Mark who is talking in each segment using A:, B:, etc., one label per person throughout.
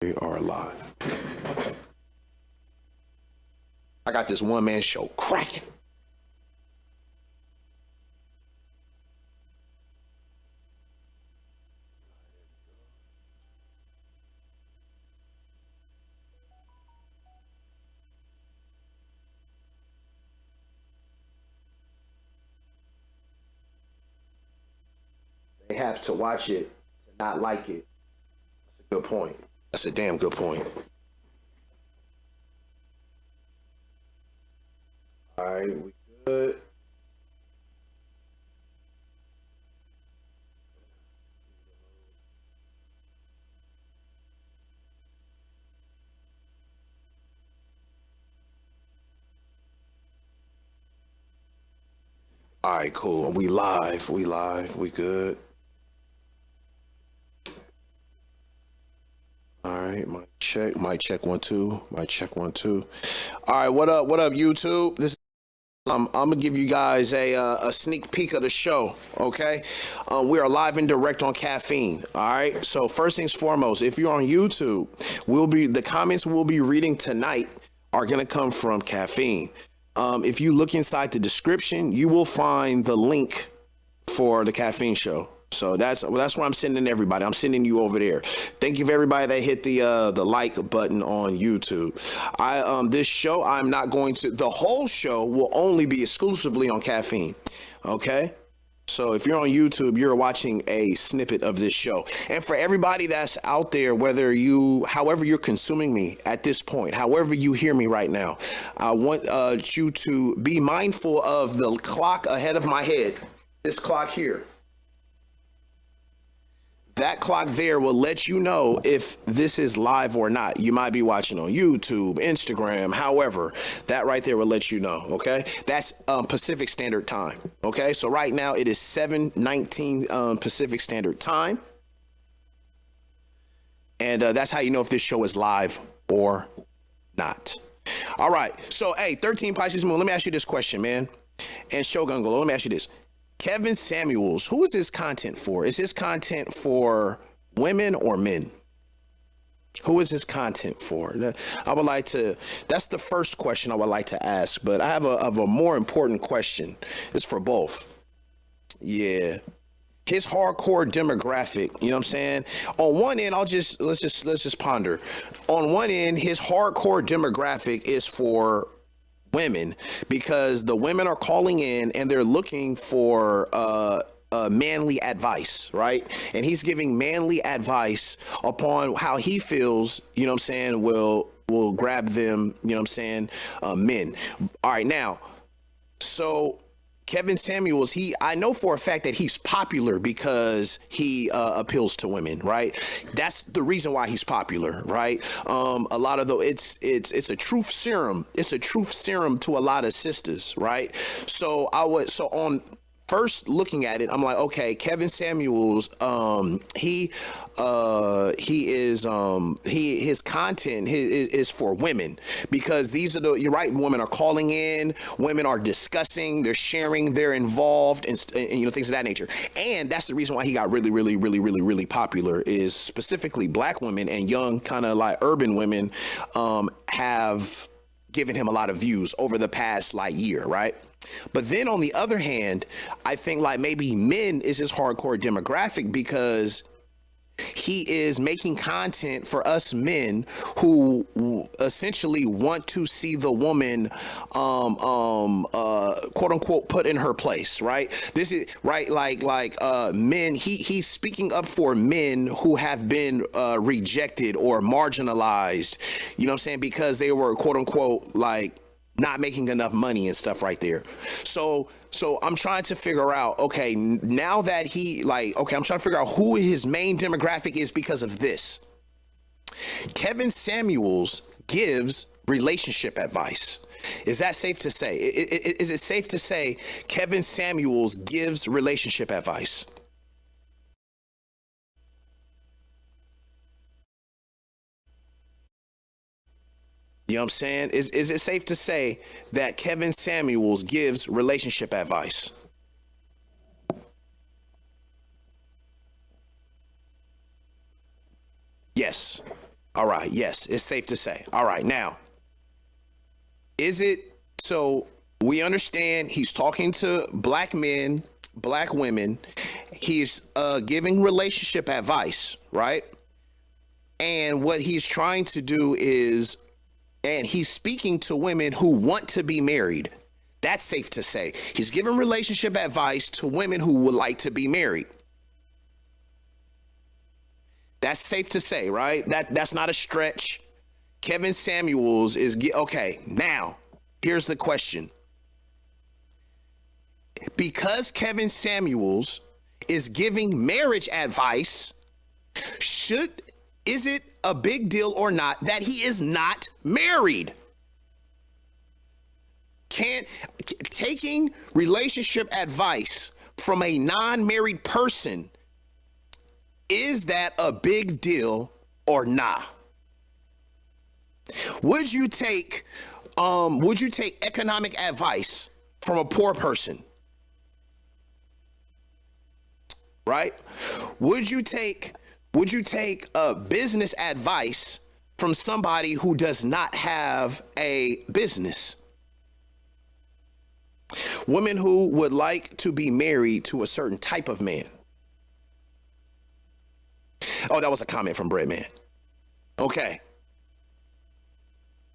A: We are live. I got this one-man show cracking. They have to watch it to not like it. That's a good point. That's a damn good point. All right, we good. All right, cool. We live. We good. All right, mic check 1 2, mic check 1 2. All right, what up, YouTube? This I'm gonna give you guys a sneak peek of the show, okay? We are live and direct on Caffeine. All right. So first things foremost, if you're on YouTube, the comments we'll be reading tonight are gonna come from Caffeine. If you look inside the description, you will find the link for the Caffeine show. So that's where I'm sending everybody. I'm sending you over there. Thank you for everybody that hit the like button on YouTube. This show, I'm not going to. The whole show will only be exclusively on Caffeine. Okay. So if you're on YouTube, you're watching a snippet of this show. And for everybody that's out there, however you're consuming me at this point, however you hear me right now, I want you to be mindful of the clock ahead of my head. This clock here. That clock there will let you know if this is live or not. You might be watching on YouTube, Instagram, however, that right there will let you know, okay? That's Pacific Standard Time, okay? So right now it is 7:19 Pacific Standard Time. And that's how you know if this show is live or not. All right, so hey, 13 Pisces Moon, let me ask you this question, man. And Shogun Glow, let me ask you this. Kevin Samuels, who is his content for? Is his content for women or men? Who is his content for? That's the first question I would like to ask, but I have a more important question. It's for both. Yeah. His hardcore demographic, you know what I'm saying? On one end, let's just ponder. On one end, his hardcore demographic is for women, because the women are calling in and they're looking for manly advice, right? And he's giving manly advice upon how he feels, you know what I'm saying, will grab them, you know what I'm saying, men. All right, now, so Kevin Samuels, I know for a fact that he's popular because he appeals to women, right? That's the reason why he's popular, right? A lot of it's a truth serum. It's a truth serum to a lot of sisters, right? So on first looking at it, I'm like, okay, Kevin Samuels, his content is for women, because you're right, women are calling in, women are discussing, they're sharing, they're involved, and things of that nature. And that's the reason why he got really, really, really, really, really popular, is specifically black women and young kind of like urban women have given him a lot of views over the past year, right? But then on the other hand, I think maybe men is his hardcore demographic, because he is making content for us men who essentially want to see the woman, quote unquote, put in her place, right? This is right, men. He's speaking up for men who have been rejected or marginalized. You know what I'm saying? Because they were, quote unquote, not making enough money and stuff right there. So I'm trying to figure out, okay, now that I'm trying to figure out who his main demographic is because of this. Kevin Samuels gives relationship advice. Is that safe to say? Is it safe to say Kevin Samuels gives relationship advice? You know what I'm saying? Is it safe to say that Kevin Samuels gives relationship advice? Yes. All right. Yes, it's safe to say. All right. Now, is it so we understand he's talking to black men, black women. He's giving relationship advice, right? And what he's trying to do is, and he's speaking to women who want to be married. That's safe to say. He's giving relationship advice to women who would like to be married. That's safe to say, right? That's not a stretch. Kevin Samuels is okay. Now, here's the question. Because Kevin Samuels is giving marriage advice, is it a big deal or not that he is not married? Taking relationship advice from a non-married person, is that a big deal or not? Would you take economic advice from a poor person? Right? Would you take business advice from somebody who does not have a business? Women who would like to be married to a certain type of man. Oh, that was a comment from Breadman. Okay.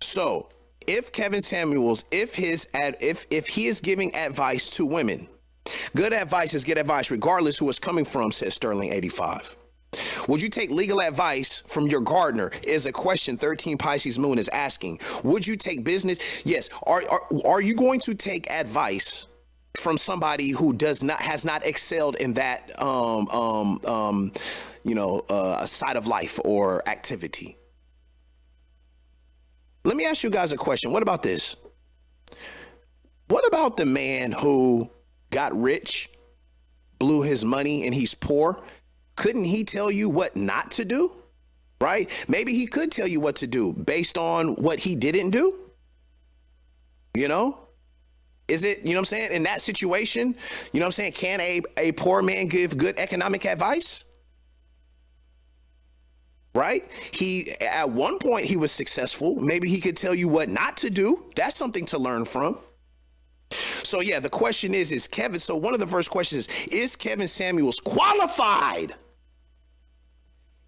A: So if Kevin Samuels, if he is giving advice to women, good advice is good advice, regardless who it's coming from, says Sterling 85. Would you take legal advice from your gardener? Is a question 13 Pisces Moon is asking. Would you take business? Yes. Are you going to take advice from somebody who has not excelled in that a side of life or activity? Let me ask you guys a question. What about this? What about the man who got rich, blew his money, and he's poor? Couldn't he tell you what not to do? Right? Maybe he could tell you what to do based on what he didn't do. You know? Is it, you know what I'm saying? In that situation, you know what I'm saying? Can a poor man give good economic advice? Right? At one point he was successful. Maybe he could tell you what not to do. That's something to learn from. So yeah, the question is Kevin, so one of the first questions is Kevin Samuels qualified?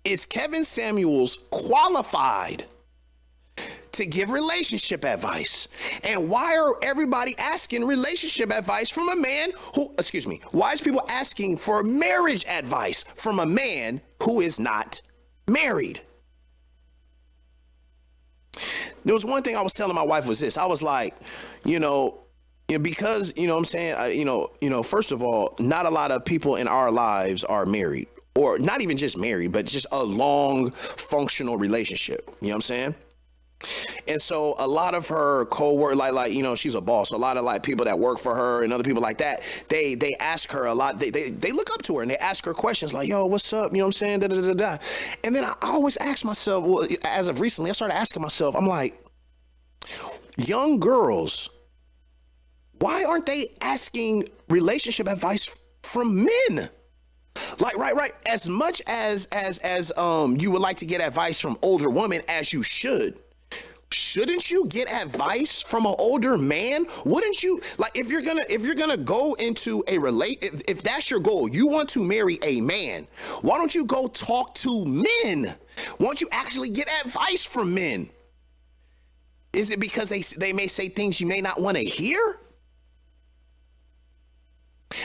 A: Is Kevin Samuels qualified to give relationship advice? And why are everybody asking relationship advice from a man why is people asking for marriage advice from a man who is not married? There was one thing I was telling my wife was this. I was like, because, you know what I'm saying, first of all, not a lot of people in our lives are married, or not even just married, but just a long functional relationship. You know what I'm saying? And so a lot of her co-workers, like, she's a boss. A lot of like people that work for her and other people like that, they ask her a lot. They look up to her and they ask her questions like, yo, what's up? You know what I'm saying? Da, da, da, da. And then I always ask myself, well, as of recently, I started asking myself, I'm like, young girls, why aren't they asking relationship advice from men? Like, right. As much as you would like to get advice from older women, as you shouldn't you get advice from an older man? Wouldn't you, like, if you're gonna go into if that's your goal, you want to marry a man, why don't you go talk to men? Why don't you actually get advice from men? Is it because they may say things you may not want to hear?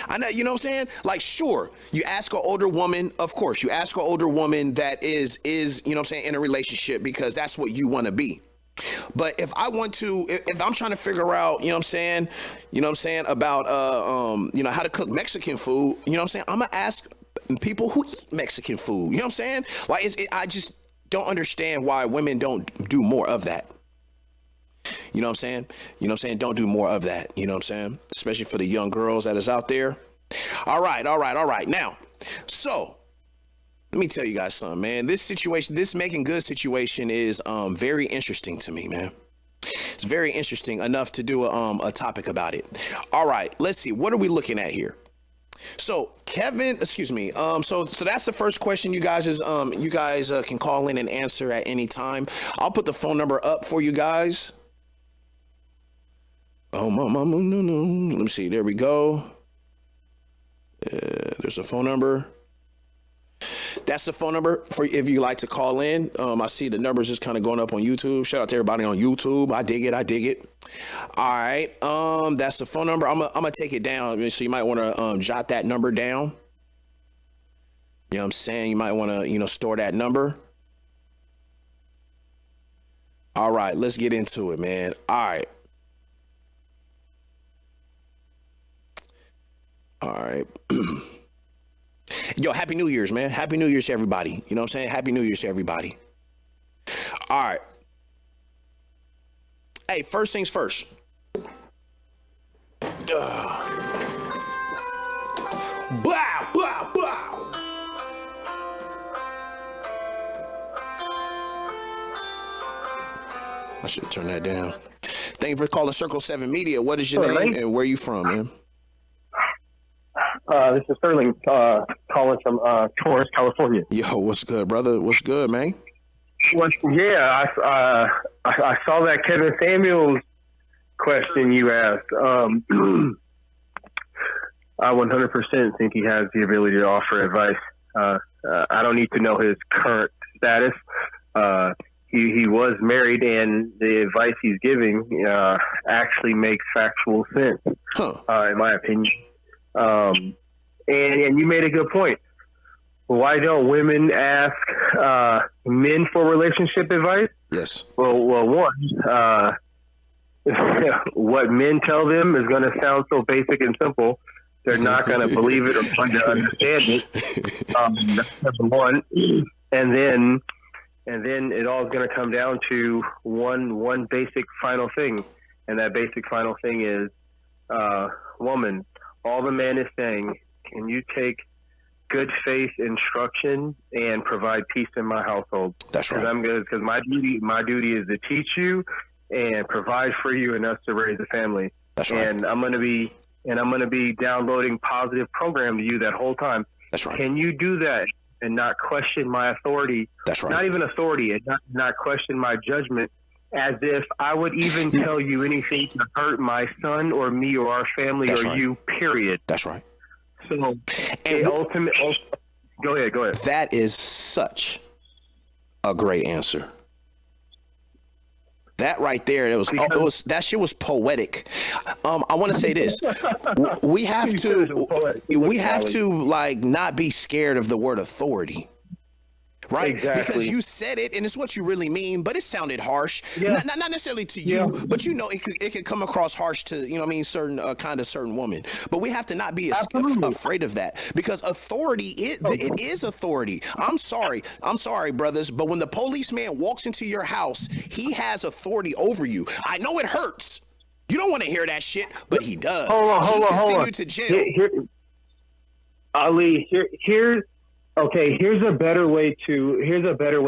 A: I know, you know what I'm saying? Like, sure, you ask an older woman, of course, you ask an older woman that is, you know what I'm saying, in a relationship, because that's what you want to be. But if I'm trying to figure out, you know what I'm saying, about, how to cook Mexican food, you know what I'm saying? I'm going to ask people who eat Mexican food, you know what I'm saying? Like, I just don't understand why women don't do more of that. You know what I'm saying? Don't do more of that. You know what I'm saying? Especially for the young girls that is out there. All right. Now, so let me tell you guys something, man. This Making Good situation is very interesting to me, man. It's very interesting enough to do a topic about it. All right, let's see. What are we looking at here? So Kevin, excuse me. So that's the first question. You guys can call in and answer at any time. I'll put the phone number up for you guys. Oh, no. Let me see. There we go. There's a phone number. That's the phone number for if you like to call in. I see the numbers just kind of going up on YouTube. Shout out to everybody on YouTube. I dig it. All right. That's the phone number. I'm gonna take it down. So you might want to jot that number down. You know what I'm saying? You might want to, store that number. All right, let's get into it, man. All right. Yo, Happy New Year's, man. Happy New Year's to everybody. You know what I'm saying? Happy New Year's to everybody. All right. Hey, first things first. Blah, blah, blah. I should turn that down. Thank you for calling CiRC7E Media. What is your name and where are you from, man?
B: This is Sterling calling from Torrance, California.
A: Yo, what's good, brother? What's good, man?
B: Yeah, I saw that Kevin Samuels question you asked. I 100% think he has the ability to offer advice. I don't need to know his current status. He was married, and the advice he's giving actually makes factual sense, in my opinion. And you made a good point. Why don't women ask men for relationship advice?
A: Yes.
B: Well, one, what men tell them is going to sound so basic and simple. They're not going to believe it or try to understand it. That's number one. And then it all is going to come down to one basic final thing. And that basic final thing is, woman, all the man is saying, can you take good faith instruction and provide peace in my household?
A: That's right.
B: Because my duty is to teach you and provide for you and us to raise a family.
A: That's right.
B: And I'm going to be downloading positive program to you that whole time.
A: That's right.
B: Can you do that and not question my authority?
A: That's right.
B: Not even authority, and not question my judgment, as if I would even tell you anything to hurt my son or me or our family. That's or right. You, period.
A: That's right.
B: So, go ahead.
A: That is such a great answer. That right there, that shit was poetic. I want to say this: we have to like not be scared of the word authority. Right,
B: exactly.
A: Because you said it, and it's what you really mean, but it sounded harsh. Yeah. Not necessarily to you, but it could come across harsh to certain woman. But we have to not be afraid of that, because authority it is authority. I'm sorry, brothers, but when the policeman walks into your house, he has authority over you. I know it hurts. You don't want to hear that shit, but he does. Hold on. You to jail.
B: Ali, here's a better way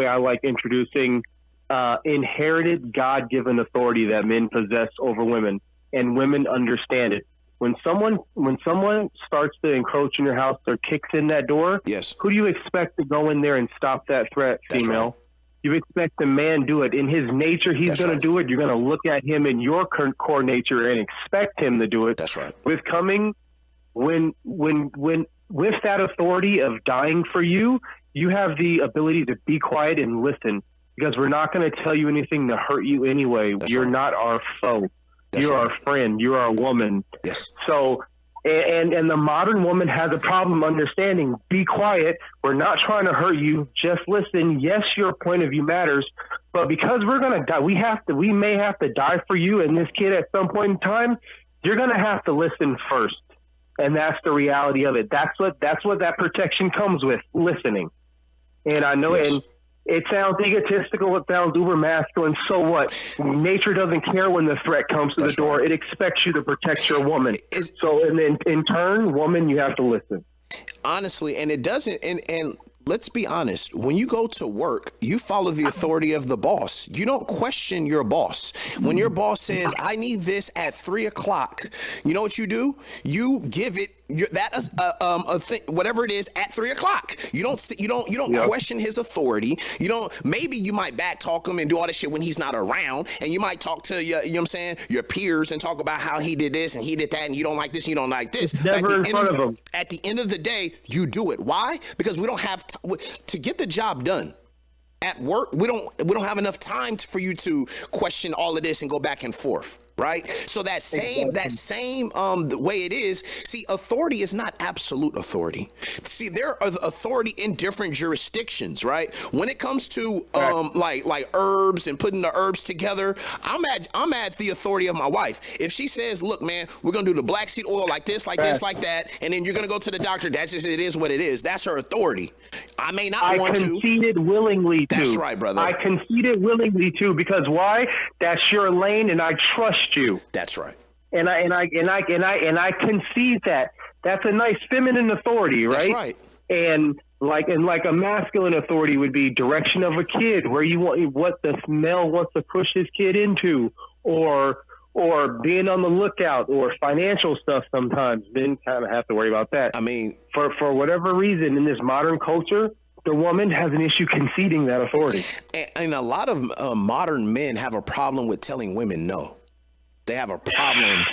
B: I like introducing inherited God-given authority that men possess over women, and women understand it. When someone starts to encroach in your house or kicks in that door,
A: yes,
B: who do you expect to go in there and stop that threat, female? Right. You expect the man do it. In his nature, he's going to do it. You're going to look at him in your core nature and expect him to do it.
A: That's right.
B: With that authority of dying for you, you have the ability to be quiet and listen, because we're not going to tell you anything to hurt you anyway.
A: That's
B: You're
A: right.
B: not our foe.
A: That's
B: You're
A: right.
B: our friend. You're our woman.
A: Yes.
B: So, and the modern woman has a problem understanding. Be quiet. We're not trying to hurt you. Just listen. Yes, your point of view matters, but because we're going to die, we may have to die for you and this kid at some point in time. You're going to have to listen first. And that's the reality of it. That's what that protection comes with, listening. And I know, and it sounds egotistical, it sounds uber masculine. So what? Nature doesn't care when the threat comes to the door. Right. It expects you to protect your woman. And then in turn, woman, you have to listen.
A: Honestly, and it doesn't. And let's be honest. When you go to work, you follow the authority of the boss. You don't question your boss. When your boss says, I need this at 3:00, you know what you do? You give it whatever it is at 3 o'clock. You don't question his authority. Maybe you might back talk him and do all this shit when he's not around, and you might talk to your, you know what I'm saying, your peers and talk about how he did this and he did that, and you don't like this, and you don't like this.
B: It's never in front of him.
A: At the end of the day, you do it. Why? Because we don't have to get the job done. At work, we don't have enough time for you to question all of this and go back and forth. Right. So that same the way it is. See, authority is not absolute authority. See, there are authority in different jurisdictions. Right. When it comes to like herbs and putting the herbs together, I'm at the authority of my wife. If she says, look, man, we're going to do the black seed oil like this, like this, like that, and then you're going to go to the doctor. That's just, it is what it is. That's her authority. I may not want to.
B: I conceded willingly to.
A: That's right, brother.
B: I conceded willingly to, because why? That's your lane, and I trust you.
A: That's right.
B: And I concede that. That's a nice feminine authority, right?
A: That's right.
B: And like a masculine authority would be direction of a kid, where you want what the male wants to push his kid into, or being on the lookout, or financial stuff. Sometimes men kind of have to worry about that.
A: I mean,
B: for whatever reason in this modern culture, the woman has an issue conceding that authority.
A: And a lot of modern men have a problem with telling women no. They have a problem,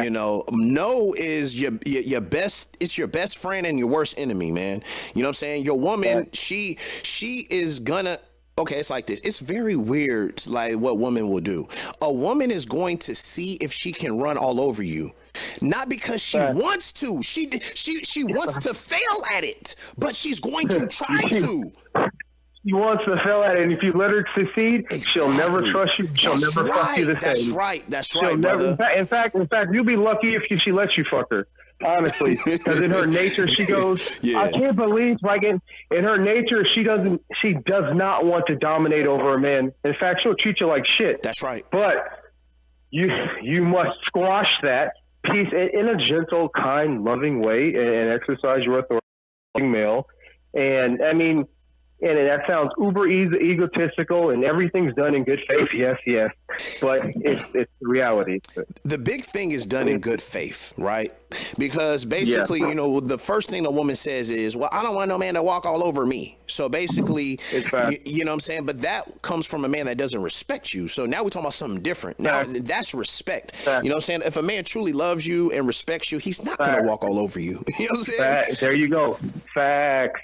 A: you know. No is your best. It's your best friend and your worst enemy, man. You know what I'm saying? Your woman, she is gonna. Okay, it's like this. It's very weird, like what women will do. A woman is going to see if she can run all over you. Not because she wants to. She wants to fail at it, but she's going to try to.
B: She wants to fail at it, and if you let her succeed, she'll never trust you. She'll never fuck you the same.
A: That's right, brother.
B: In fact, you'll be lucky if she lets you fuck her. Honestly, because in her nature, she goes, I can't believe, like in her nature, she does not want to dominate over a man. In fact, she'll treat you like shit.
A: That's right.
B: But you must squash that piece in a gentle, kind, loving way, and exercise your authority, male. And I mean, and that sounds uber egotistical, and everything's done in good faith. Yes. But it's reality.
A: The big thing is done in good faith, right? Because basically, you know, the first thing a woman says is, well, I don't want no man to walk all over me. So basically, you know what I'm saying? But that comes from a man that doesn't respect you. So now we're talking about something different. Now, that's respect. You know what I'm saying? If a man truly loves you and respects you, he's not going to walk all over you. You know what I'm saying?
B: There you go. Facts,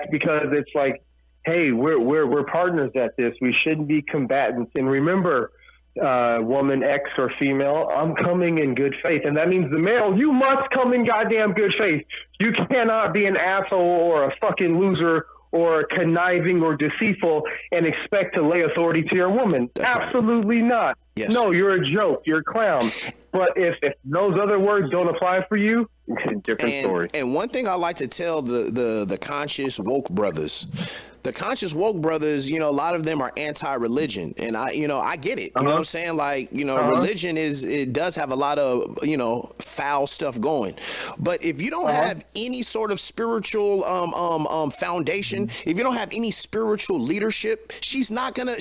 B: because it's like, hey, we're partners at this. We shouldn't be combatants. And remember, woman X or female, I'm coming in good faith. And that means the male, you must come in goddamn good faith. You cannot be an asshole or a fucking loser or conniving or deceitful and expect to lay authority to your woman.
A: That's
B: Absolutely not.
A: Yes.
B: No, you're a joke. You're a clown. But if those other words don't apply for you, different story.
A: And one thing I like to tell the conscious woke brothers, the conscious woke brothers, you know, a lot of them are anti-religion, and I get it. You know what I'm saying? Like, you know, religion it does have a lot of, you know, foul stuff going. But if you don't have any sort of spiritual foundation, if you don't have any spiritual leadership, she's not gonna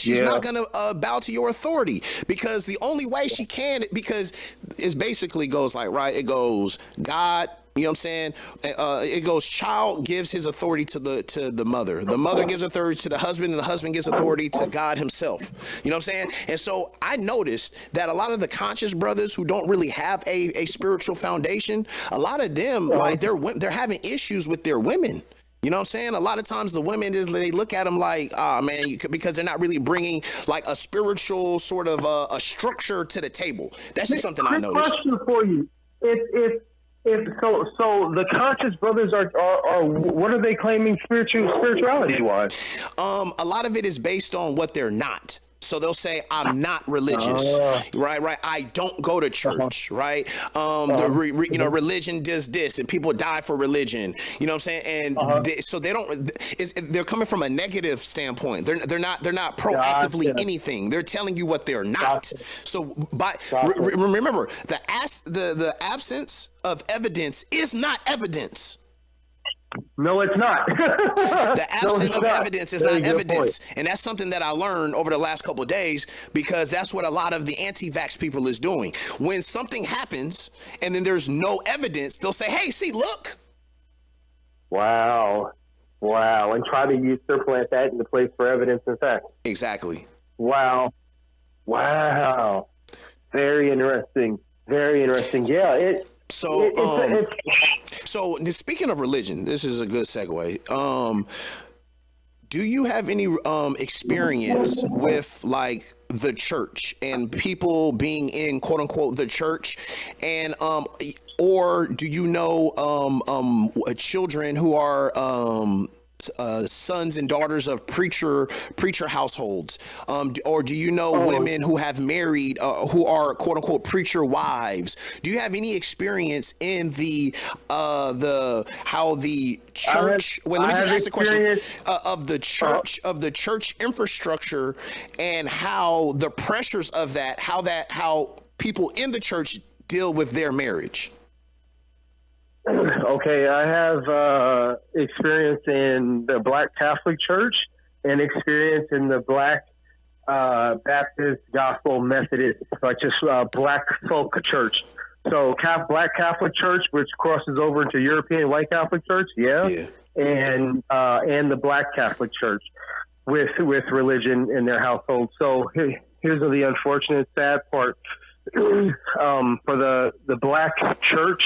A: bow to your authority, because the only way she can, because it basically goes like, right, it goes God. You know what I'm saying? It goes, child gives his authority to the mother. The mother gives authority to the husband, and the husband gives authority to God himself. You know what I'm saying? And so I noticed that a lot of the conscious brothers who don't really have a spiritual foundation, a lot of them, like they're having issues with their women. You know what I'm saying? A lot of times the women, they look at them like, man, because they're not really bringing like a spiritual sort of a structure to the table. That's just something I noticed.
B: Question for you. So the conscious brothers are what are they claiming spirituality wise?
A: A lot of it is based on what they're not. So they'll say, I'm not religious, right? I don't go to church, right? Religion does this, and people die for religion. You know what I'm saying? And so they don't. They're coming from a negative standpoint. They're not proactively anything. They're telling you what they're not. So, remember, the absence of evidence is not evidence.
B: No, it's not.
A: The absence of
B: not.
A: evidence is
B: Very
A: not
B: good
A: evidence.
B: point.
A: And that's something that I learned over the last couple of days, because that's what a lot of the anti-vax people is doing. When something happens and then there's no evidence, they'll say, hey, see, look.
B: Wow. And try to supplant that in the place for evidence and fact.
A: Exactly.
B: Wow. Very interesting. Yeah.
A: So speaking of religion, this is a good segue. Do you have any experience with like the church and people being in quote unquote the church, and or do you know children who are sons and daughters of preacher households, or do you know women who have married who are quote unquote preacher wives? Do you have any experience in the how the church? Wait, let me just ask the question of the church infrastructure, and how the pressures of that, how people in the church deal with their marriage.
B: Okay, I have experience in the Black Catholic Church and experience in the Black Baptist Gospel Methodist, like just Black folk church. So Black Catholic Church, which crosses over into European White Catholic Church, and the Black Catholic Church with religion in their household. So here's the unfortunate, sad part. For the Black Church,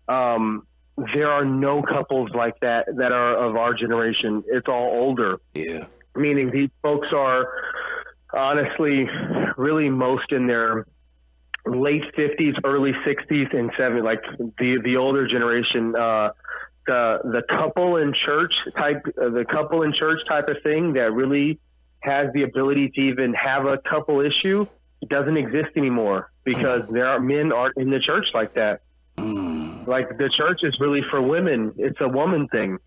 B: there are no couples like that are of our generation. It's all older. Yeah. Meaning these folks are honestly really most in their late 50s, early 60s and 70s, like the older generation. The couple in church type of thing that really has the ability to even have a couple issue doesn't exist anymore, because men aren't in the church like that. Like the church is really for women. It's a woman thing.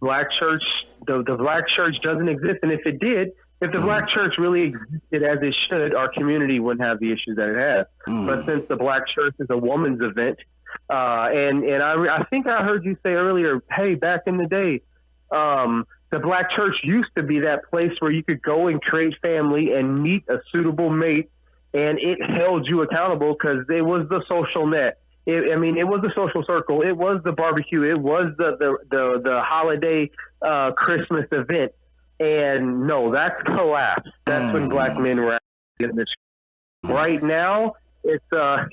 B: Black church, the Black church doesn't exist. And if it did, if the Black church really existed as it should, our community wouldn't have the issues that it has. But since the Black church is a woman's event, and I think I heard you say earlier, hey, back in the day, the Black church used to be that place where you could go and create family and meet a suitable mate, and it held you accountable because it was the social net. It was the social circle. It was the barbecue. It was the holiday Christmas event. And no, that's collapsed. That's when Black men were in this. Right now, it's a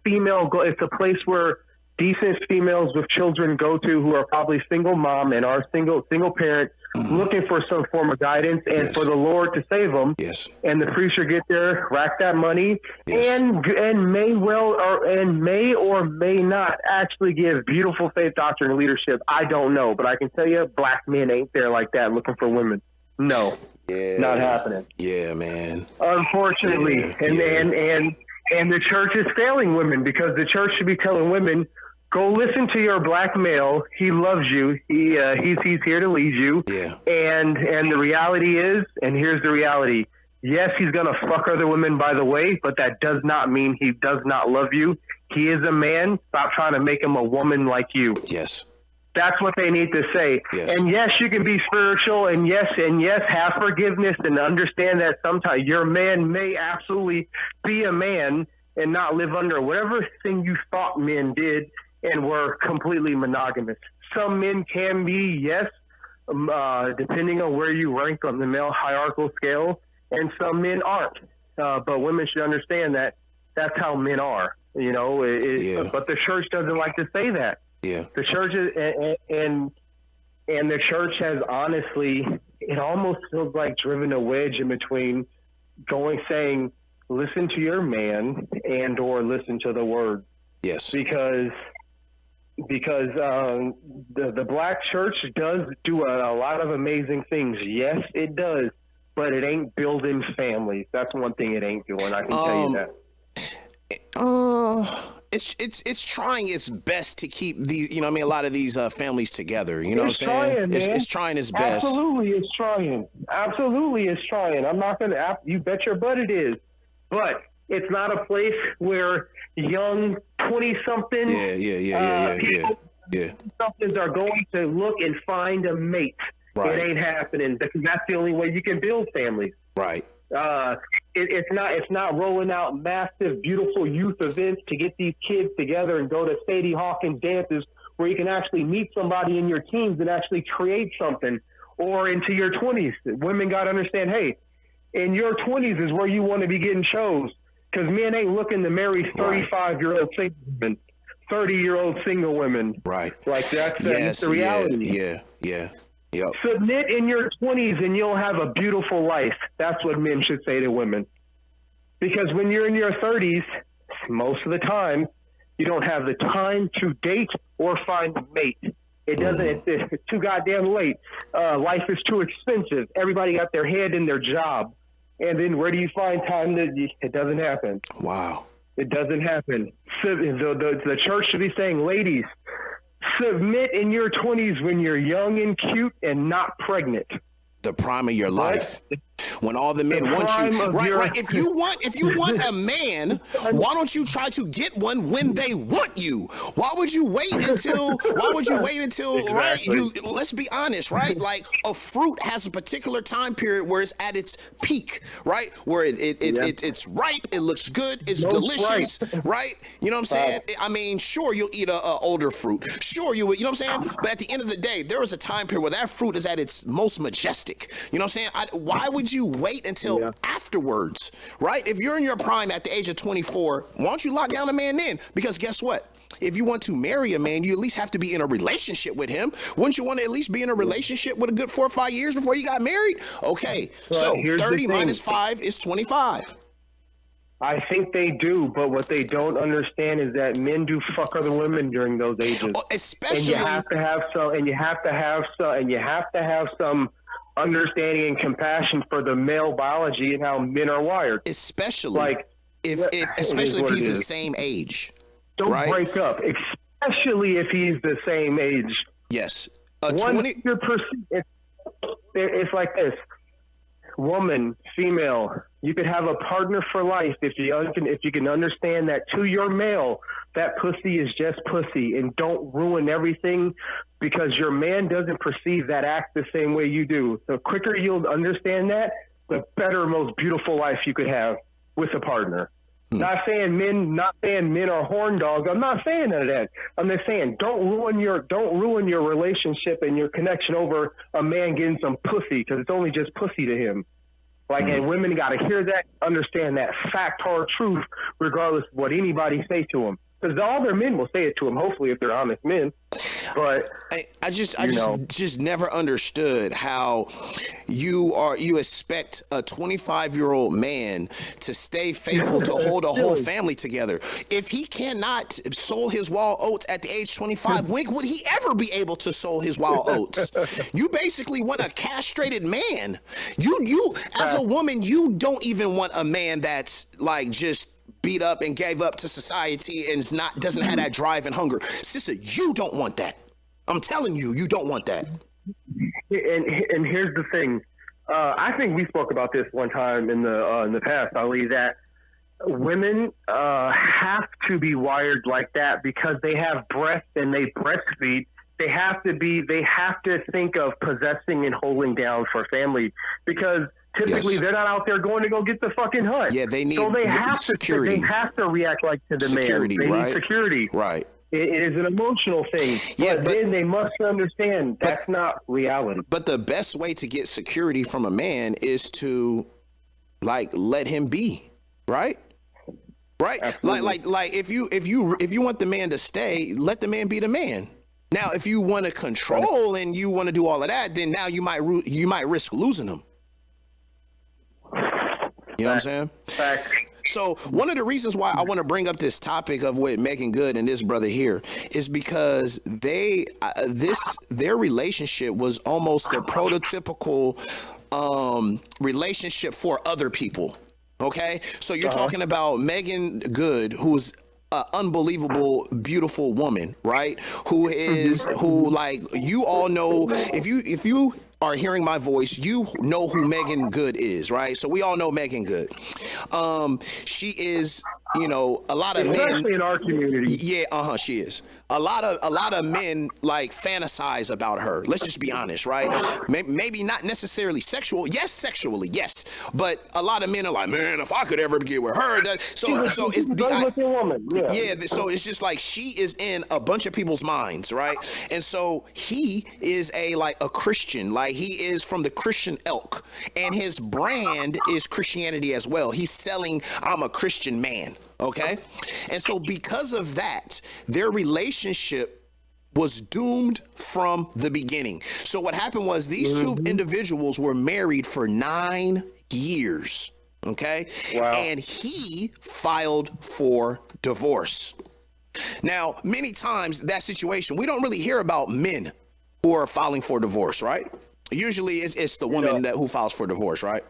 B: female. It's a place where decent females with children go to, who are probably single mom and are single parent, looking for some form of guidance and for the Lord to save them. Yes. And the preacher get there, rack that money, and may or may not actually give beautiful faith doctrine and leadership. I don't know, but I can tell you, Black men ain't there like that looking for women. No, not happening. Yeah, man. Unfortunately, and the church is failing women, because the church should be telling women, go listen to your Black male. He loves you. He's here to lead you. Yeah. And the reality is, and here's the reality. Yes, he's going to fuck other women, by the way, but that does not mean he does not love you. He is a man. Stop trying to make him a woman like you. Yes. That's what they need to say. Yes. And yes, you can be spiritual, and yes, have forgiveness, and understand that sometimes your man may absolutely be a man and not live under whatever thing you thought men did and were completely monogamous. Some men can be, yes, depending on where you rank on the male hierarchical scale, and some men aren't. But women should understand that that's how men are, you know. But the church doesn't like to say that. Yeah. The church is, and the church has honestly, it almost feels like driven a wedge in between saying, listen to your man and or listen to the word. Yes. Because the Black church does do a lot of amazing things. Yes, it does, but it ain't building families. That's one thing it ain't doing. I can tell you that. It's trying its best to keep these, a lot of these families together. You know what I'm saying? It's trying its best. Absolutely, it's trying. I'm not gonna. You bet your butt it is. But it's not a place where young 20-something people
A: Yeah.
B: Somethings are going to look and find a mate.
A: Right.
B: It ain't happening because that's the only way you can build families.
A: Right.
B: It's not rolling out massive, beautiful youth events to get these kids together and go to Sadie Hawkins dances where you can actually meet somebody in your teens and actually create something. Or into your 20s. Women got to understand, hey, in your 20s is where you want to be getting chose because men ain't looking to marry 35-year-old single women, 30-year-old single women.
A: Right.
B: Like that's the reality.
A: Yeah. Yep.
B: Submit in your 20s and you'll have a beautiful life. That's what men should say to women. Because when you're in your 30s, most of the time, you don't have the time to date or find a mate. It doesn't. It's too goddamn late. Life is too expensive. Everybody got their head in their job. And then where do you find time it doesn't happen.
A: Wow.
B: It doesn't happen. So the church should be saying, ladies, submit in your 20s when you're young and cute and not pregnant.
A: The prime of your life. When all the men want you, right? If you want a man, why don't you try to get one when they want you? Why would you wait until? Exactly. Right? Let's be honest, right? Like a fruit has a particular time period where it's at its peak, right? Where it's ripe, it looks good, it's delicious, right? You know what I'm saying? I mean, sure, you'll eat a older fruit, sure you would, you know what I'm saying? But at the end of the day, there is a time period where that fruit is at its most majestic. You know what I'm saying? Why would you wait until afterwards, right? If you're in your prime at the age of 24, why don't you lock down a man then? Because guess what? If you want to marry a man, you at least have to be in a relationship with him. Wouldn't you want to at least be in a relationship with a good 4 or 5 years before you got married? Okay, so 30 minus 5 is 25.
B: I think they do, but what they don't understand is that men do fuck other women during those ages.
A: Especially,
B: and you have to have some understanding and compassion for the male biology and how men are wired.
A: Especially if he's the same age.
B: Don't break up, especially if he's the same age.
A: Yes.
B: 100%. It's like this. Woman, female, you could have a partner for life if you can understand that to your male, that pussy is just pussy, and don't ruin everything because your man doesn't perceive that act the same way you do. The quicker you'll understand that, the better, most beautiful life you could have with a partner. Not saying men are horn dogs. I'm not saying none of that. I'm just saying don't ruin your relationship and your connection over a man getting some pussy because it's only just pussy to him. Like, and women got to hear that, understand that fact or truth, regardless of what anybody say to them. Because all their men will say it to them, hopefully, if they're honest men. But
A: I just never understood how you expect a 25-year-old man to stay faithful to hold a whole family together. If he cannot sow his wild oats at the age 25, when would he ever be able to sow his wild oats? You basically want a castrated man. You as a woman, you don't even want a man that's like just beat up and gave up to society and doesn't have that drive and hunger. Sister, you don't want that. I'm telling you, you don't want that.
B: And here's the thing. I think we spoke about this one time in the past, Ali, that women have to be wired like that because they have breasts and they breastfeed. They have to think of possessing and holding down for family because typically they're not out there going to go get the fucking hunt.
A: Yeah, they need
B: security. They have to react like to the
A: security,
B: man. They
A: right?
B: need security.
A: Right.
B: It is an emotional thing. But then they must understand that's not reality.
A: But the best way to get security from a man is to let him be, right? Right?
B: Absolutely.
A: Like if you want the man to stay, let the man be the man. Now, if you want to control and you want to do all of that, then now you might risk losing him. You know what I'm saying?
B: Fact.
A: So one of the reasons why I want to bring up this topic of with Megan Good and this brother here is because their relationship was almost the prototypical relationship for other people. Okay, so you're talking about Megan Good, who's an unbelievable, beautiful woman, right? Who like you all know if you are hearing my voice, you know who Megan Good is, right? So we all know Megan Good. She is you know, a lot of men,
B: especially in our community.
A: Yeah, she is. A lot of men like fantasize about her. Let's just be honest, right? Maybe not necessarily sexual. Yes, sexually, yes. But a lot of men are like, man, if I could ever get with her, so it's
B: good-looking woman.
A: Yeah. So it's just like she is in a bunch of people's minds, right? And so he is a Christian, like he is from the Christian ilk, and his brand is Christianity as well. He's selling, I'm a Christian man. Okay. And so because of that, their relationship was doomed from the beginning. So what happened was these two individuals were married for 9 years. Okay. Wow. And he filed for divorce. Now, many times that situation, we don't really hear about men who are filing for divorce, right? Usually it's the woman who files for divorce, right?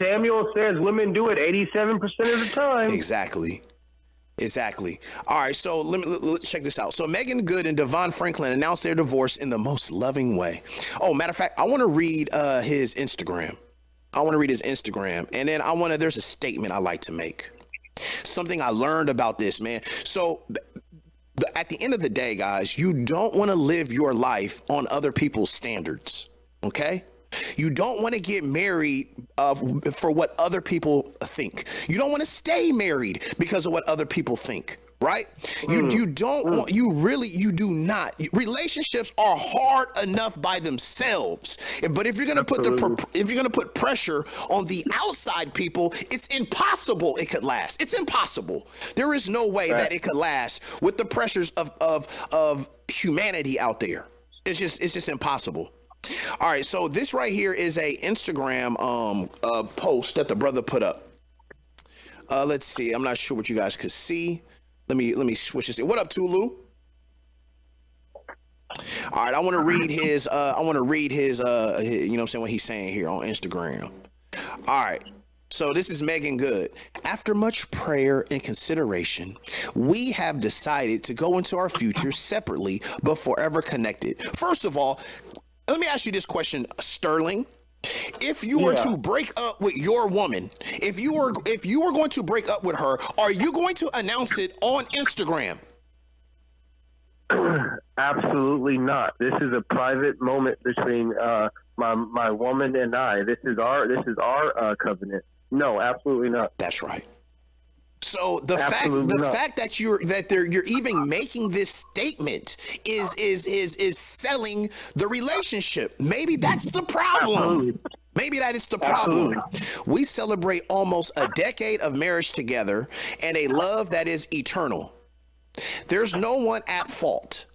B: Samuel says women do it 87% of the time.
A: Exactly. All right, so let check this out. So Megan Good and Devon Franklin announced their divorce in the most loving way. Oh, matter of fact, I want to read his Instagram. And then there's a statement I like to make. Something I learned about this, man. So at the end of the day, guys, you don't want to live your life on other people's standards, okay? You don't want to get married for what other people think. You don't want to stay married because of what other people think, right? You do not. Relationships are hard enough by themselves, but if you're going to put pressure on the outside people, it's impossible it could last. It's impossible. There is no way that it could last with the pressures of humanity out there. It's just impossible. All right, so this right here is a Instagram post that the brother put up. Let's see. I'm not sure what you guys could see. Let me switch this. What up, Tulu? All right, I want to read his you know what I'm saying, what he's saying here on Instagram. All right. So this is Megan Good. After much prayer and consideration, we have decided to go into our future separately but forever connected. First of all, let me ask you this question, Sterling. If you were to break up with your woman, if you were going to break up with her, are you going to announce it on Instagram?
B: Absolutely not. This is a private moment between my woman and I. This is our covenant. No, absolutely not.
A: That's right. So the fact that you're even making this statement is selling the relationship. Maybe that's the problem.
B: Absolutely.
A: Maybe that is the problem. Absolutely. We celebrate almost a decade of marriage together and a love that is eternal. There's no one at fault.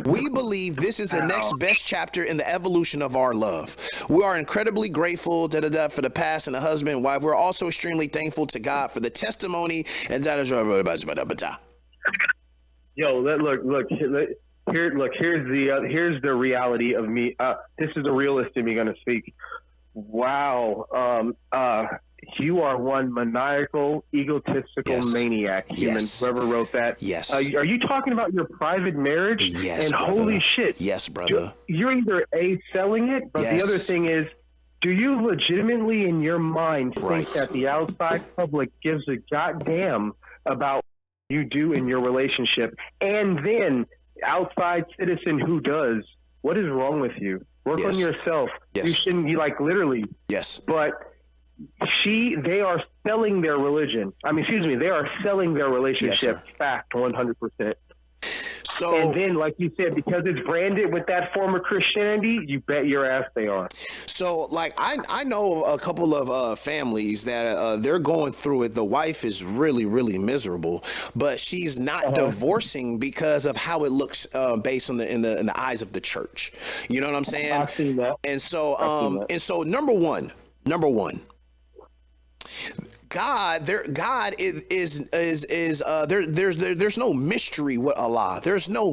A: We believe this is the next best chapter in the evolution of our love. We are incredibly grateful for the past and the husband and wife. We're also extremely thankful to God for the testimony. And
B: yo, here's the reality of me. This is the realist in me going to speak. Wow. You are one maniacal, egotistical maniac, human, whoever wrote that.
A: Yes.
B: Are you talking about your private marriage?
A: Yes,
B: and
A: brother.
B: Holy shit.
A: Yes, brother.
B: You're either selling it, but the other thing is, do you legitimately in your mind think that the outside public gives a goddamn about what you do in your relationship? And then outside citizen who does, what is wrong with you? Work on yourself.
A: Yes.
B: You shouldn't be literally.
A: Yes.
B: But they are selling their religion. They are selling their relationship. Fact, 100%.
A: So,
B: and then, like you said, because it's branded with that form of Christianity, you bet your ass they are.
A: So, I know a couple of families that they're going through it. The wife is really, really miserable, but she's not divorcing because of how it looks based on in the eyes of the church. You know what I'm saying?
B: I've seen that.
A: And so, number one. God is there's no mystery with Allah. There is no,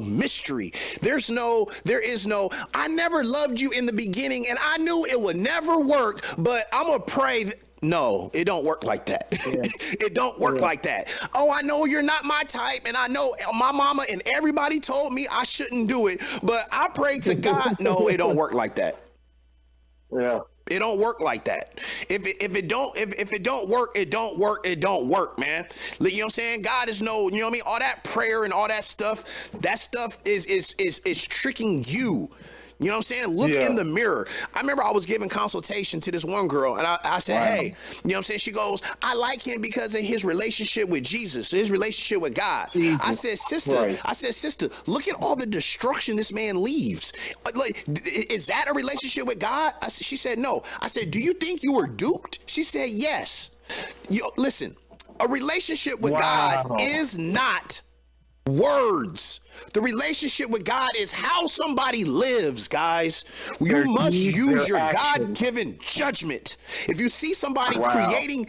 A: I never loved you in the beginning and I knew it would never work, but I'm gonna pray. No, it don't work like that. It don't work like that. Oh, I know you're not my type, and I know my mama and everybody told me I shouldn't do it, but I pray to God. No, it don't work like that.
B: Yeah.
A: It don't work like that. If it don't work, it don't work, man. You know what I'm saying? God is no, you know what I mean? All that prayer and all that stuff is tricking you. You know what I'm saying? Look in the mirror. I remember I was giving consultation to this one girl, and I said, hey, you know what I'm saying? She goes, I like him because of his relationship with Jesus, his relationship with God. I said, sister, look at all the destruction this man leaves. Like, is that a relationship with God? She said, no. I said, do you think you were duped? She said, yes. Listen, a relationship with God is not words. The relationship with God is how somebody lives, guys. You must use your God-given judgment. If you see somebody creating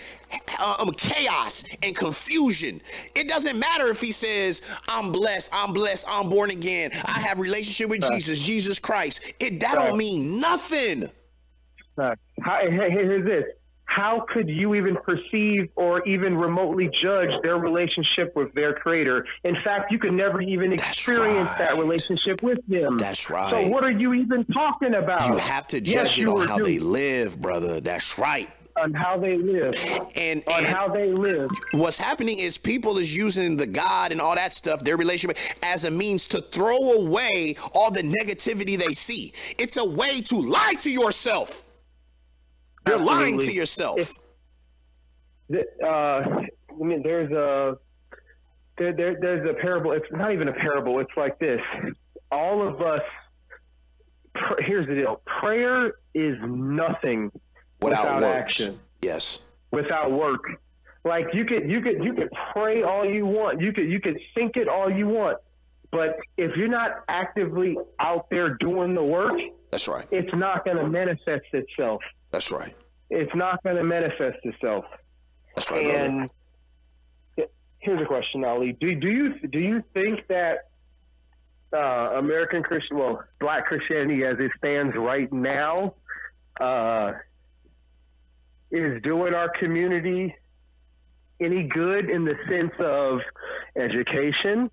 A: chaos and confusion, it doesn't matter if he says, I'm blessed, I'm born again, I have a relationship with Jesus Christ. That don't mean nothing.
B: Here's this. How could you even perceive or even remotely judge their relationship with their creator? In fact, you could never even experience that relationship with him.
A: That's right.
B: So what are you even talking about?
A: You have to judge it on how they live, brother. That's right.
B: On how they live. And how they live.
A: What's happening is people is using the God and all that stuff, their relationship, as a means to throw away all the negativity they see. It's a way to lie to yourself. You're lying to yourself.
B: I mean, there's a parable. It's not even a parable. It's like this. All of us. Here's the deal. Prayer is nothing without action.
A: Yes.
B: Without work. Like you could pray all you want. You could think it all you want. But if you're not actively out there doing the work,
A: that's right.
B: It's not going to manifest itself.
A: That's right.
B: It's not going to manifest itself.
A: That's right.
B: And here's a question, Ali. Do you think that American Black Christianity, as it stands right now, is doing our community any good in the sense of education?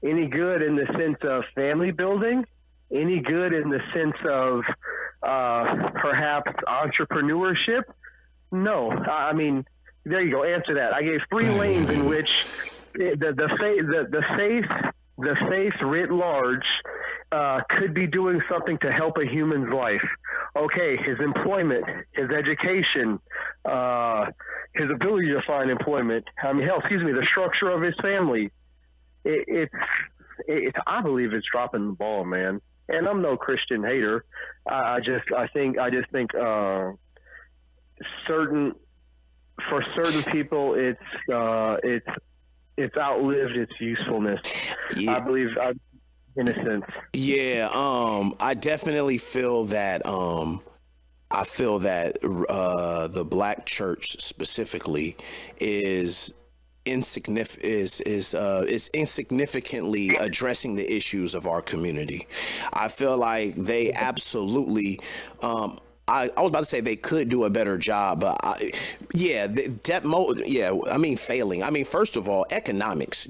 B: Any good in the sense of family building? Any good in the sense of perhaps entrepreneurship? No. I mean, there you go. Answer that. I gave 3 lanes in which the faith writ large could be doing something to help a human's life. Okay, his employment, his education, his ability to find employment. I mean, the structure of his family. I believe it's dropping the ball, man. And I'm no Christian hater. I just think for certain people it's outlived its usefulness. Yeah. I believe, in a sense. Yeah,
A: I definitely feel that. The Black church specifically is insignificantly addressing the issues of our community. I feel like they absolutely I was about to say they could do a better job, but failing. I mean, first of all, economics.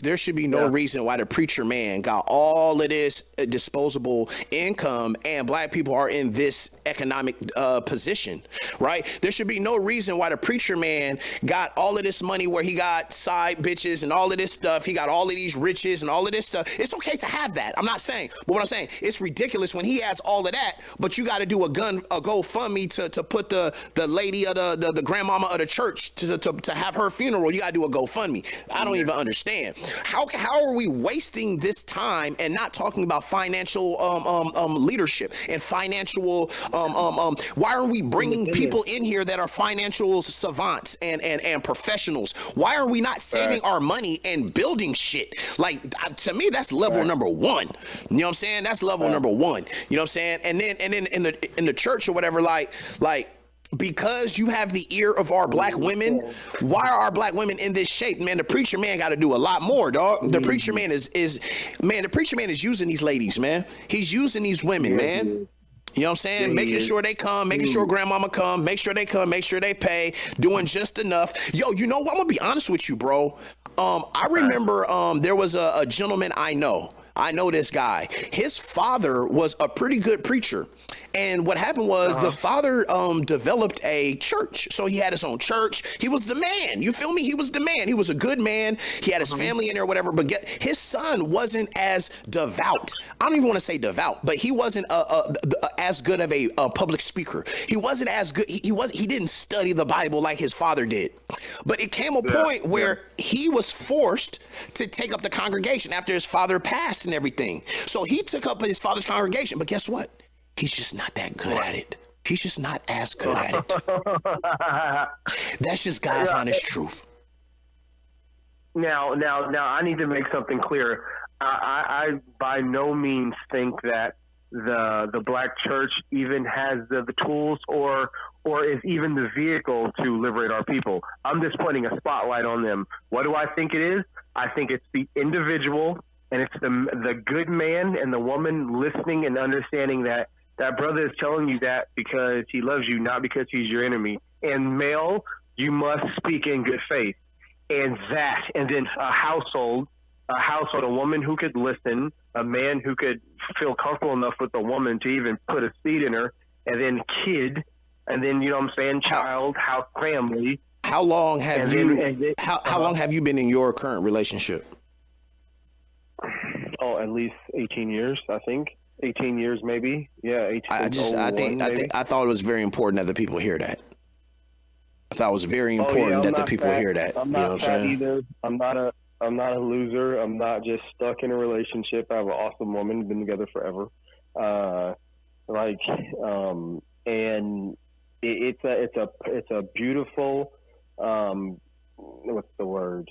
A: There should be no reason why the preacher man got all of this disposable income and Black people are in this economic position, right? There should be no reason why the preacher man got all of this money where he got side bitches and all of this stuff. He got all of these riches and all of this stuff. It's okay to have that. I'm not saying, but what I'm saying, it's ridiculous when he has all of that, but you got to do a GoFundMe to put the lady of the grandmama of the church to have her funeral. You gotta do a GoFundMe. I don't even understand how are we wasting this time and not talking about financial leadership and financial why are we bringing people in here that are financial savants and professionals? Why are we not saving our money and building shit? Like, to me, that's level number 1. You know what I'm saying? That's level number 1. You know what I'm saying? And then in the church or whatever, like because you have the ear of our Black women, why are our Black women in this shape? Man, the preacher man got to do a lot more, dog. The preacher man is using these ladies, man. He's using these women, man. You know what I'm saying? Making sure they come, making sure grandmama come, make sure they come, make sure they pay, doing just enough. Yo, you know what? I'm gonna be honest with you, bro. I remember there was a gentleman I know this guy. His father was a pretty good preacher. And what happened was the father developed a church. So he had his own church. He was the man. You feel me? He was the man. He was a good man. He had his family in there, whatever. But his son wasn't as devout. I don't even want to say devout, but he wasn't as good of a public speaker. He wasn't as good. He didn't study the Bible like his father did. But it came a point where he was forced to take up the congregation after his father passed and everything. So he took up his father's congregation. But guess what? He's just not that good at it. He's just not as good at it. That's just God's honest truth.
B: Now, I need to make something clear. I by no means think that the black church even has the tools or is even the vehicle to liberate our people. I'm just putting a spotlight on them. What do I think it is? I think it's the individual, and it's the good man and the woman listening and understanding that brother is telling you that because he loves you, not because he's your enemy. And male, you must speak in good faith. And then a household, a woman who could listen, a man who could feel comfortable enough with a woman to even put a seed in her, and then kid, and then, you know what I'm saying, child, house, family.
A: How long have how long have you been in your current relationship?
B: Oh, at least 18 years, I think. 18 years, maybe. Yeah, 18.
A: I thought it was very important that the people hear that. I thought it was very important that the people hear that.
B: I'm not fat either. I'm not a loser. I'm not just stuck in a relationship. I have an awesome woman, been together forever. And it's a beautiful, what's the word?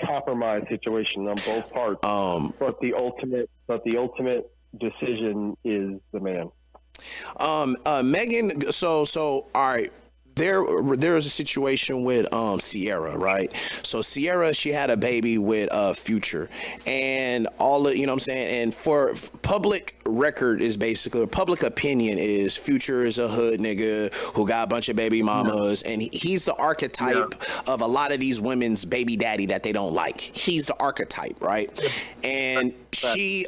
B: Compromise situation on both parts. But the ultimate decision is the man.
A: Megan, so all right. There was a situation with Sierra, right? So Sierra, she had a baby with Future, and all of, you know what I'm saying? And for public record is basically, public opinion is Future is a hood nigga who got a bunch of baby mamas, and he's the archetype of a lot of these women's baby daddy that they don't like. He's the archetype, right? And she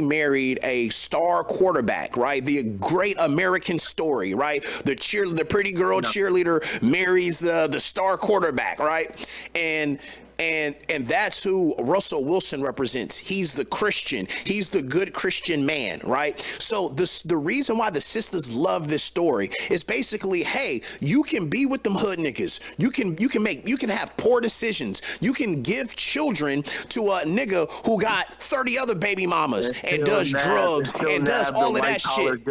A: married a star quarterback, right? The great American story, right? The pretty girl cheerleader marries the star quarterback, right? And that's who Russell Wilson represents. He's the Christian. He's the good Christian man, right? So the reason why the sisters love this story is basically, hey, you can be with them hood niggas. You can have poor decisions. You can give children to a nigga who got 30 other baby mamas and does drugs and does all of that shit.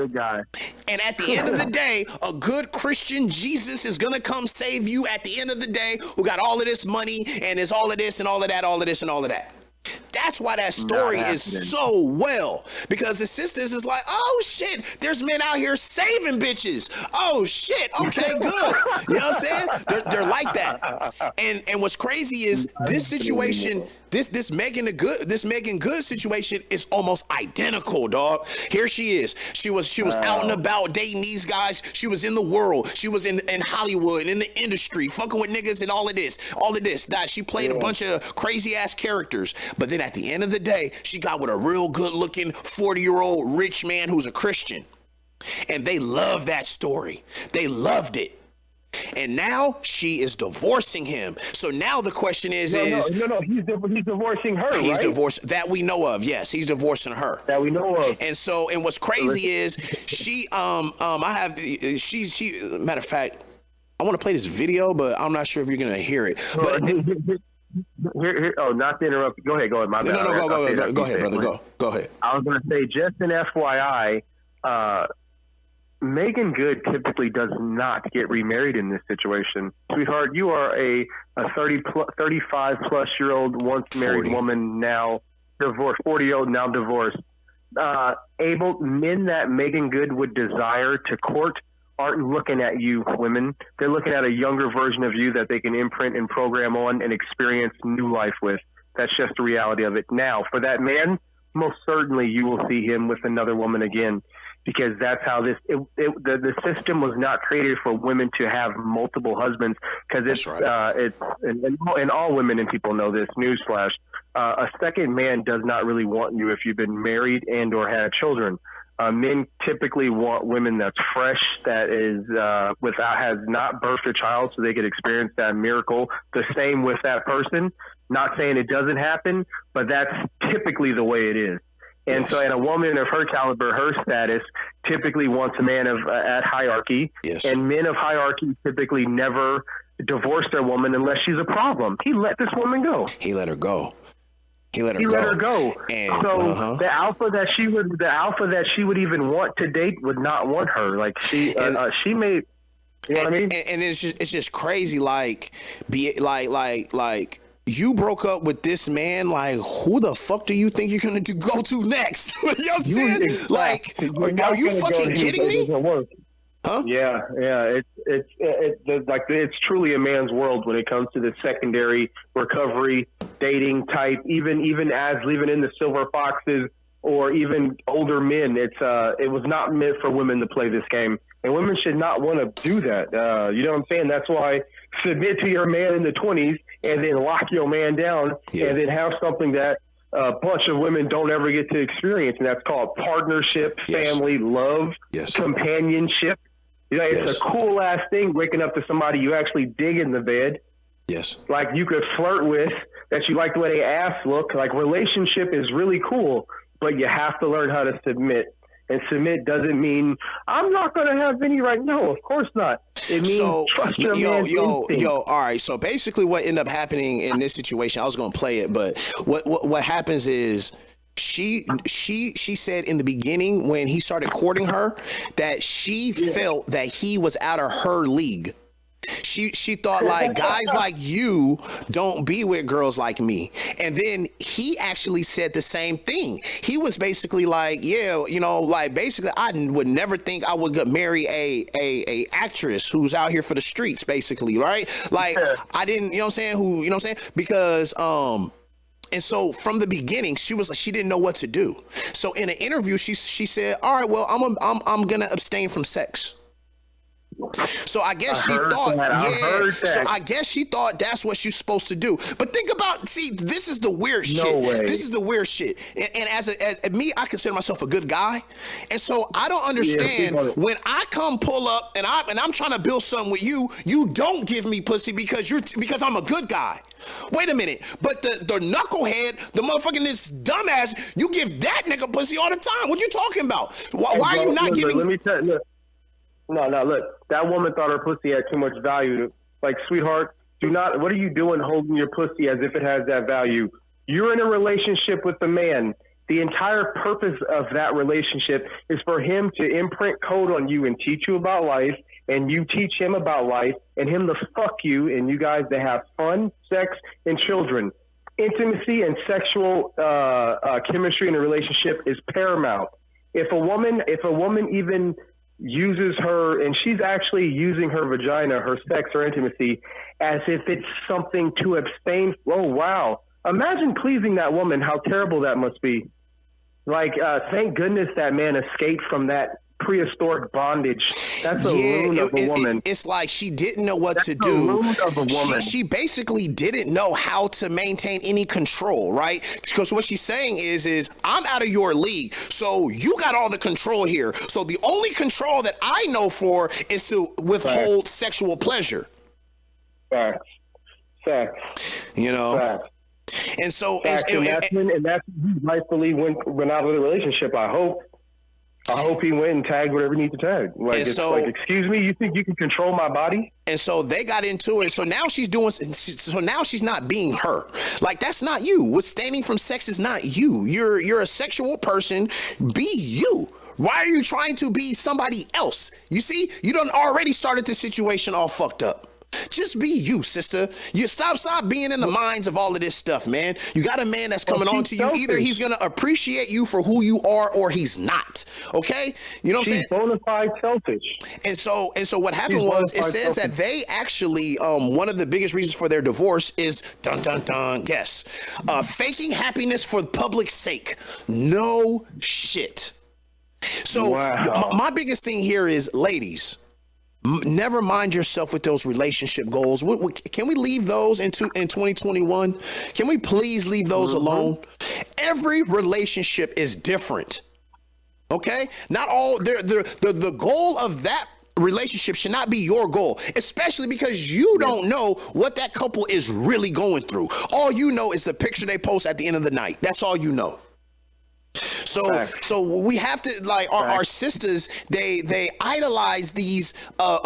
A: And at the end of the day, a good Christian Jesus is gonna come save you at the end of the day, who got all of this money and is all of this and all of that, all of this and all of that. That's why that story is so well, because the sisters is like, oh shit, there's men out here saving bitches. Oh shit, okay, good. You know what I'm saying? They're like that. And what's crazy is this situation, this Megan Good situation is almost identical, dog. Here she is. She was out and about dating these guys. She was in the world. She was in Hollywood, in the industry, fucking with niggas and all of this. She played a bunch of crazy ass characters. But then at the end of the day, she got with a real good looking 40-year-old rich man who's a Christian. And they loved that story. They loved it. And now she is divorcing him. So now the question is, he's
B: divorcing her.
A: He's divorced, that we know of. Yes, he's divorcing her.
B: That we know of.
A: And what's crazy is she matter of fact, I want to play this video, but I'm not sure if you're gonna hear it. But
B: not to interrupt. Go ahead. My bad.
A: No, go ahead, brother. Go ahead.
B: I was going to say, just an FYI, Megan Good typically does not get remarried in this situation. Sweetheart, you are a 35 plus year old once married woman, now divorced, 40-year-old now divorced. Men that Megan Good would desire to court aren't looking at you, women. They're looking at a younger version of you that they can imprint and program on and experience new life with. That's just the reality of it. Now, for that man, most certainly you will see him with another woman again, because that's how the system was not created for women to have multiple husbands, because and all women and people know this, newsflash, a second man does not really want you if you've been married and or had children. Men typically want women that's fresh, that is has not birthed a child, so they could experience that miracle the same with that person. Not saying it doesn't happen, but that's typically the way it is. And yes. So, and a woman of her caliber, her status, typically wants a man of at hierarchy.
A: Yes.
B: And men of hierarchy typically never divorce their woman unless she's a problem. He let this woman go.
A: He let her go. He let her
B: go. And so the alpha that she would even want to date would not want her. Like she made, you know what I mean?
A: And it's just crazy. Like you broke up with this man. Like, who the fuck do you think you're gonna go to next? You know what I'm saying? Like, are you fucking kidding me? Huh?
B: Yeah. It's truly a man's world when it comes to the secondary recovery, dating type, even as living in the silver foxes or even older men. It was not meant for women to play this game, and women should not want to do that. You know what I'm saying? That's why submit to your man in the 20s and then lock your man down and then have something that a bunch of women don't ever get to experience, and that's called partnership, family, love, companionship. You know, it's a cool ass thing waking up to somebody you actually dig in the bed.
A: Yes.
B: Like you could flirt with, that you like the way they ass look. Like relationship is really cool, but you have to learn how to submit. And submit doesn't mean I'm not going to have any right. No, of course not. It means trust your man's instinct.
A: All right. So basically, what ended up happening in this situation, I was going to play it, but what happens is she said in the beginning when he started courting her that she felt that he was out of her league. She thought like guys like you don't be with girls like me. And then he actually said the same thing. He was basically like, basically I would never think I would marry a actress who's out here for the streets, basically, right? Like I didn't, because and so from the beginning, she didn't know what to do. So in an interview, she said, all right, well, I'm going to abstain from sex. So I guess she thought, so I guess she thought that's what she's supposed to do. But think about, this is the weird shit. This is the weird shit. And as me, I consider myself a good guy. And so I don't understand when I come pull up and I'm trying to build something with you, you don't give me pussy because I'm a good guy. Wait a minute. But the knucklehead, the motherfucking this dumbass, you give that nigga pussy all the time. What you talking about? Why are you not giving?
B: Let me tell you. No, look, that woman thought her pussy had too much value. Like, sweetheart, what are you doing holding your pussy as if it has that value? You're in a relationship with the man. The entire purpose of that relationship is for him to imprint code on you and teach you about life, and you teach him about life, and him to fuck you, and you guys to have fun, sex, and children. Intimacy and sexual chemistry in a relationship is paramount. If a woman even uses her, and she's actually using her vagina, her sex or intimacy, as if it's something to abstain. Oh, wow. Imagine pleasing that woman, how terrible that must be. Like, thank goodness that man escaped from that prehistoric bondage. That's a loon of a woman.
A: It's like she didn't know what to do.
B: Loon of a woman.
A: She basically didn't know how to maintain any control, right? Because what she's saying is I'm out of your league, so you got all the control here. So the only control that I know for is to withhold sexual pleasure.
B: Facts.
A: You know.
B: Facts.
A: And so,
B: and that's rightfully went out of the relationship. I hope he went and tagged whatever he needs to tag. Like, excuse me, you think you can control my body?
A: And so they got into it. So now now she's not being her. Like, that's not you. Withstanding from sex is not you. You're a sexual person. Be you. Why are you trying to be somebody else? You see, you done already started the situation all fucked up. Just be you, sister. You stop being in the minds of all of this stuff, man. You got a man that's coming on to you. Either he's going to appreciate you for who you are or he's not. Okay? You know what I'm saying?
B: She's bona fide selfish.
A: And so what happened was, it says that they actually, one of the biggest reasons for their divorce is, faking happiness for public sake. No shit. So my biggest thing here is, ladies, Never mind yourself with those relationship goals. Can we leave those in 2021? Can we please leave those alone? Every relationship is different. Okay? Not all the goal of that relationship should not be your goal, especially because you don't know what that couple is really going through. All you know is the picture they post at the end of the night. That's all you know. So we have to, like, our sisters, they idolize these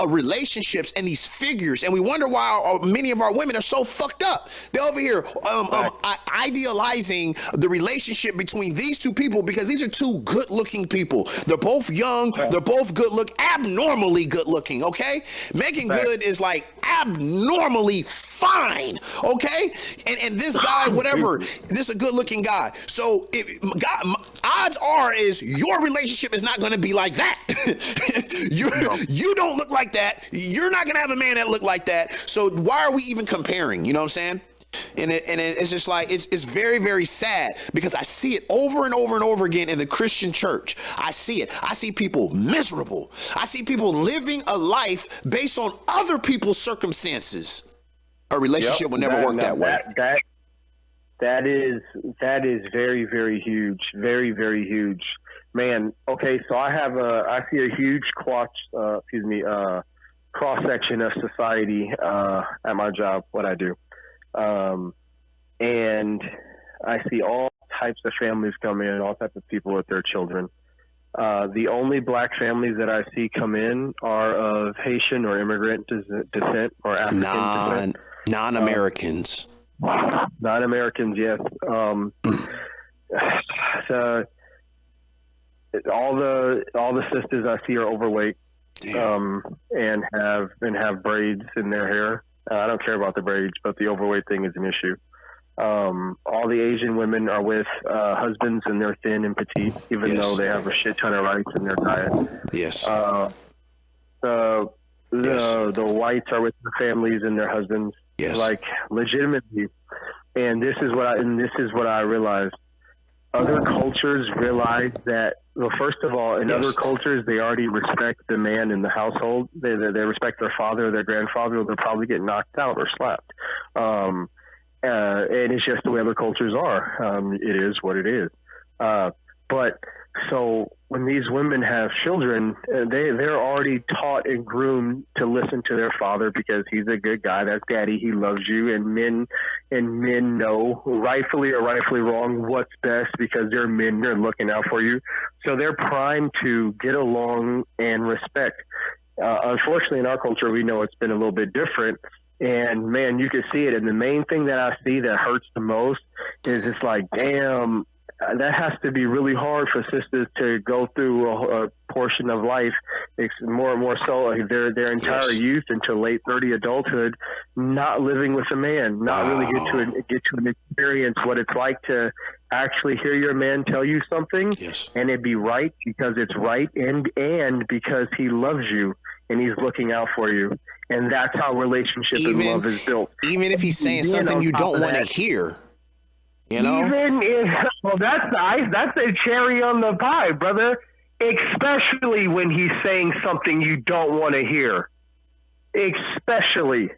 A: relationships and these figures, and we wonder why many of our women are so fucked up. They're over here idealizing the relationship between these two people because these are two good-looking people. They're both young. They're both abnormally good-looking. Okay, Megan Good is like abnormally fine. Okay, and this guy, whatever, this is a good-looking guy. So odds are is your relationship is not going to be like that. You don't look like that. You're not going to have a man that look like that. So why are we even comparing? You know what I'm saying? And it's just like, it's very, very sad because I see it over and over and over again in the Christian church. I see it. I see people miserable. I see people living a life based on other people's circumstances. A relationship will never work that way.
B: That is very, very huge. Very, very huge, man. Okay. So I see a huge cross section of society, at my job, what I do. And I see all types of families come in, all types of people with their children. The only black families that I see come in are of Haitian or immigrant descent or African descent.
A: Non-Americans.
B: Non-Americans, yes. So all the sisters I see are overweight, and have braids in their hair. I don't care about the braids, but the overweight thing is an issue. All the Asian women are with husbands, and they're thin and petite, even though they have a shit ton of rice in their diet.
A: Yes.
B: The whites are with their families and their husbands.
A: Yes.
B: Like, legitimately. And this is what I realized. Other cultures realize that, well, first of all, in other cultures, they already respect the man in the household. They respect their father or their grandfather, or they'll probably get knocked out or slapped. And it's just the way other cultures are. It is what it is. But so when these women have children, they're already taught and groomed to listen to their father because he's a good guy. That's daddy. He loves you. And men know, rightfully or rightfully wrong, what's best because they're men. They're looking out for you. So they're primed to get along and respect. Unfortunately, in our culture, we know it's been a little bit different. And man, you can see it. And the main thing that I see that hurts the most is it's like, damn, that has to be really hard for sisters to go through a portion of life. It's more and more so like their entire youth until late 30 adulthood, not living with a man, not really get to experience what it's like to actually hear your man tell you something, and it be right because it's right, and because he loves you and he's looking out for you. And that's how relationship and love is built.
A: Even if he's saying something you don't want to hear. You know?
B: That's a cherry on the pie, brother. Especially when he's saying something you don't want to hear. Especially.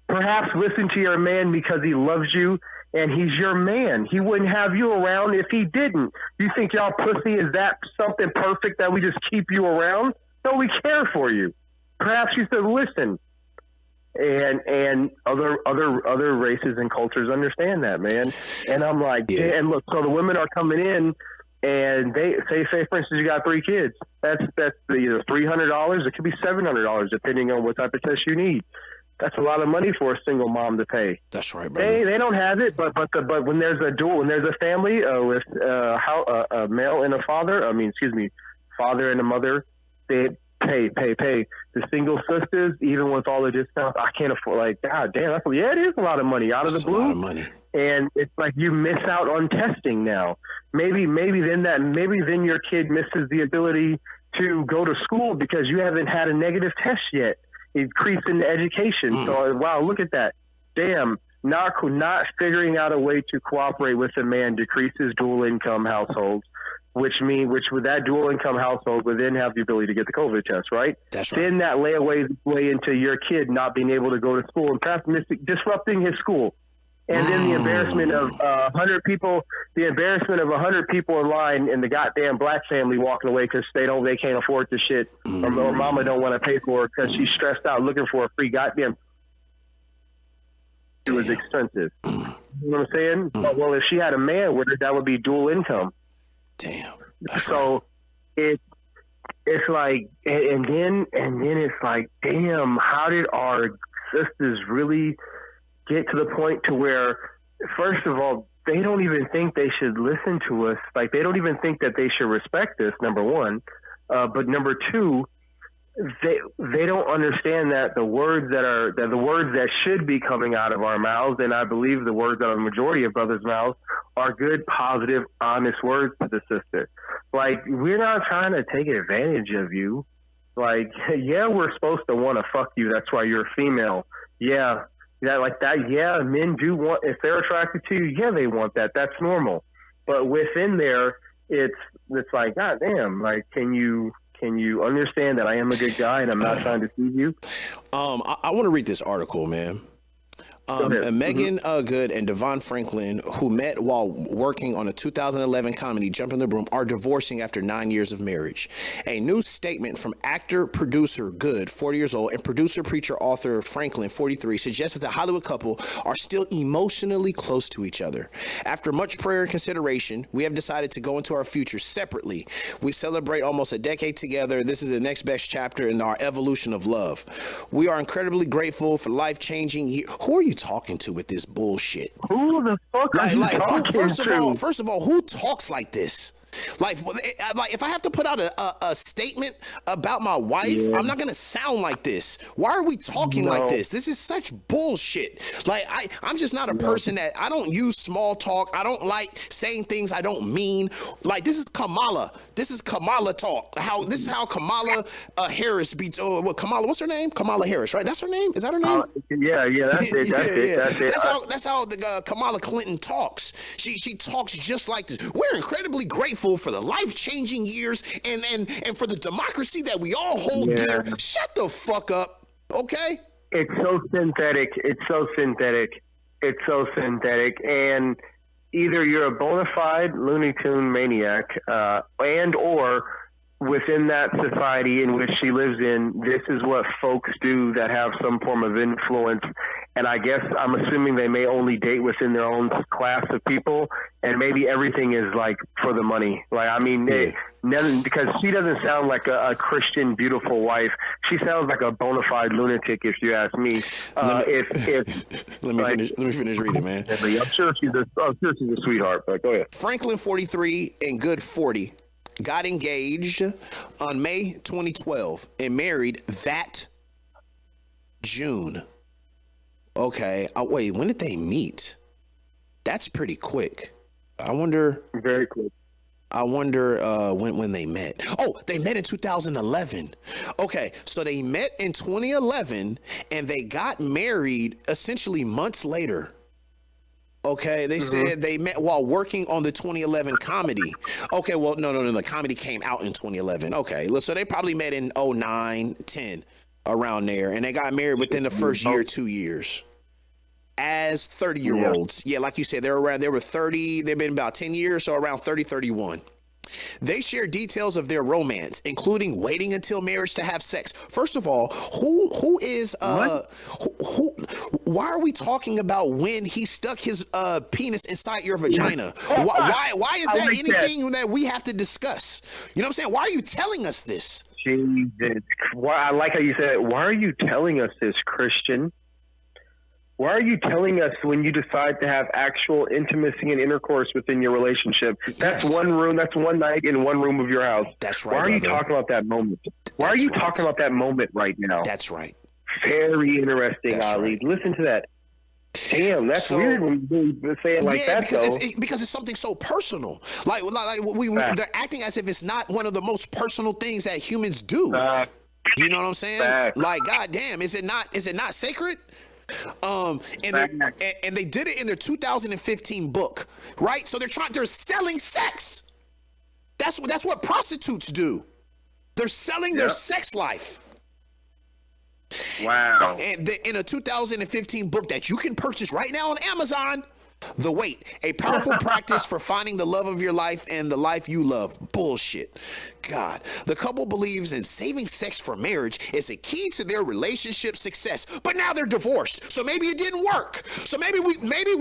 B: Perhaps listen to your man because he loves you and he's your man. He wouldn't have you around if he didn't. You think y'all pussy is that something perfect that we just keep you around? No, we care for you. Perhaps you should listen. And other races and cultures understand that, man. And I'm like, and look, so the women are coming in, and they say for instance, you got 3 kids. That's either $300, it could be $700, depending on what type of test you need. That's a lot of money for a single mom to pay.
A: That's right, brother.
B: They don't have it, but when there's a family with a male and a father, father and a mother, they pay. The single sisters, even with all the discounts, I can't afford. Like, God damn, it is a lot of money out of the blue.
A: A lot of money.
B: And it's like you miss out on testing now. Maybe then your kid misses the ability to go to school because you haven't had a negative test yet. It creeps into education. So wow, look at that. Damn, not figuring out a way to cooperate with a man decreases dual income households. which with that dual income household would then have the ability to get the COVID test, right?
A: That's right.
B: Then that layaways way into your kid not being able to go to school and perhaps disrupting his school. And then the embarrassment of 100 people, in line, and the goddamn black family walking away because they can't afford the shit, or mama don't want to pay for it because she's stressed out looking for a free goddamn. It was expensive. You know what I'm saying? Well, if she had a man with her, that would be dual income.
A: Damn.
B: So it's like, and then it's like, damn, how did our sisters really get to the point to where, first of all, they don't even think they should listen to us. Like, they don't even think that they should respect us, number one. But number two, they don't understand that the words that should be coming out of our mouths, and I believe the words out of the majority of brothers' mouths, are good, positive, honest words to the sister. Like, we're not trying to take advantage of you. Like, yeah, we're supposed to want to fuck you. That's why you're female. Yeah, like that. Yeah, men do want, if they're attracted to you, yeah, they want that. That's normal. But within there, it's like, God damn, like, can you understand that I am a good guy and I'm not trying to deceive you?
A: I want to read this article, man. Megan Good and Devon Franklin, who met while working on a 2011 comedy Jump in the Broom, are divorcing after 9 years of marriage. A new statement from actor-producer Good, 40 years old, and producer-preacher-author Franklin, 43, suggests that the Hollywood couple are still emotionally close to each other. After much prayer and consideration, we have decided to go into our future separately. We celebrate almost a decade together. This is the next best chapter in our evolution of love. We are incredibly grateful for life-changing. Who are you talking to with this bullshit?
B: Who the fuck are you talking to?
A: First of all, who talks like this? Like if I have to put out a statement about my wife, I'm not gonna sound like this. Why are we talking like this? This is such bullshit. Like I'm just not a person that, I don't use small talk. I don't like saying things I don't mean. Like, this is Kamala. This is Kamala talk. This is how Kamala Harris beats. Kamala, what's her name? Kamala Harris, right? That's her name. Is that her name?
B: Yeah, that's it.
A: That's how the Kamala Clinton talks. She talks just like this. We're incredibly grateful for the life-changing years and for the democracy that we all hold dear. Shut the fuck up, okay?
B: It's so synthetic. And either you're a bona fide Looney Tune maniac, and or within that society in which she lives in, this is what folks do that have some form of influence. And I guess I'm assuming they may only date within their own class of people, and maybe everything is like for the money. Like, I mean, because she doesn't sound like a Christian, beautiful wife. She sounds like a bona fide lunatic, if you ask me.
A: Let me finish reading, man.
B: I'm sure she's a sweetheart, but go ahead.
A: Franklin, 43, and Good, 40, got engaged on May 2012 and married that June. Okay. Wait, when did they meet? That's pretty quick. I wonder.
B: Very quick.
A: I wonder when they met. Oh, they met in 2011. Okay, so they met in 2011 and they got married essentially months later. Okay, they said they met while working on the 2011 comedy. Okay, well, no, the comedy came out in 2011. Okay, so they probably met in 09, 10, around there, and they got married within the first year, 2 years. As 30-year-olds. Yeah, like you said, they were 30, they've been about 10 years, so around 30, 31. They share details of their romance, including waiting until marriage to have sex. First of all, who is why are we talking about when he stuck his penis inside your vagina? Why is that anything that we have to discuss? You know what I'm saying? Why are you telling us this?
B: Jesus. I like how you said it. Why are you telling us this, Christian? Why are you telling us when you decide to have actual intimacy and intercourse within your relationship? That's one room. That's one night in one room of your house.
A: That's right.
B: Why are you talking about that moment? Why are you talking about that moment right now?
A: That's right.
B: Very interesting, Ali. Right. Listen to that. Damn, that's weird when you say it like that,
A: because it's something so personal. Like they're acting as if it's not one of the most personal things that humans do. You know what I'm saying? Like, goddamn, is it not sacred? And they did it in their 2015 book, right? So they're selling sex. That's what prostitutes do. They're selling their sex life.
B: Wow.
A: And in a 2015 book that you can purchase right now on Amazon, The Wait, a powerful practice for finding the love of your life and the life you love. Bullshit. God. The couple believes in saving sex for marriage is a key to their relationship success. But now they're divorced. So maybe it didn't work. So maybe we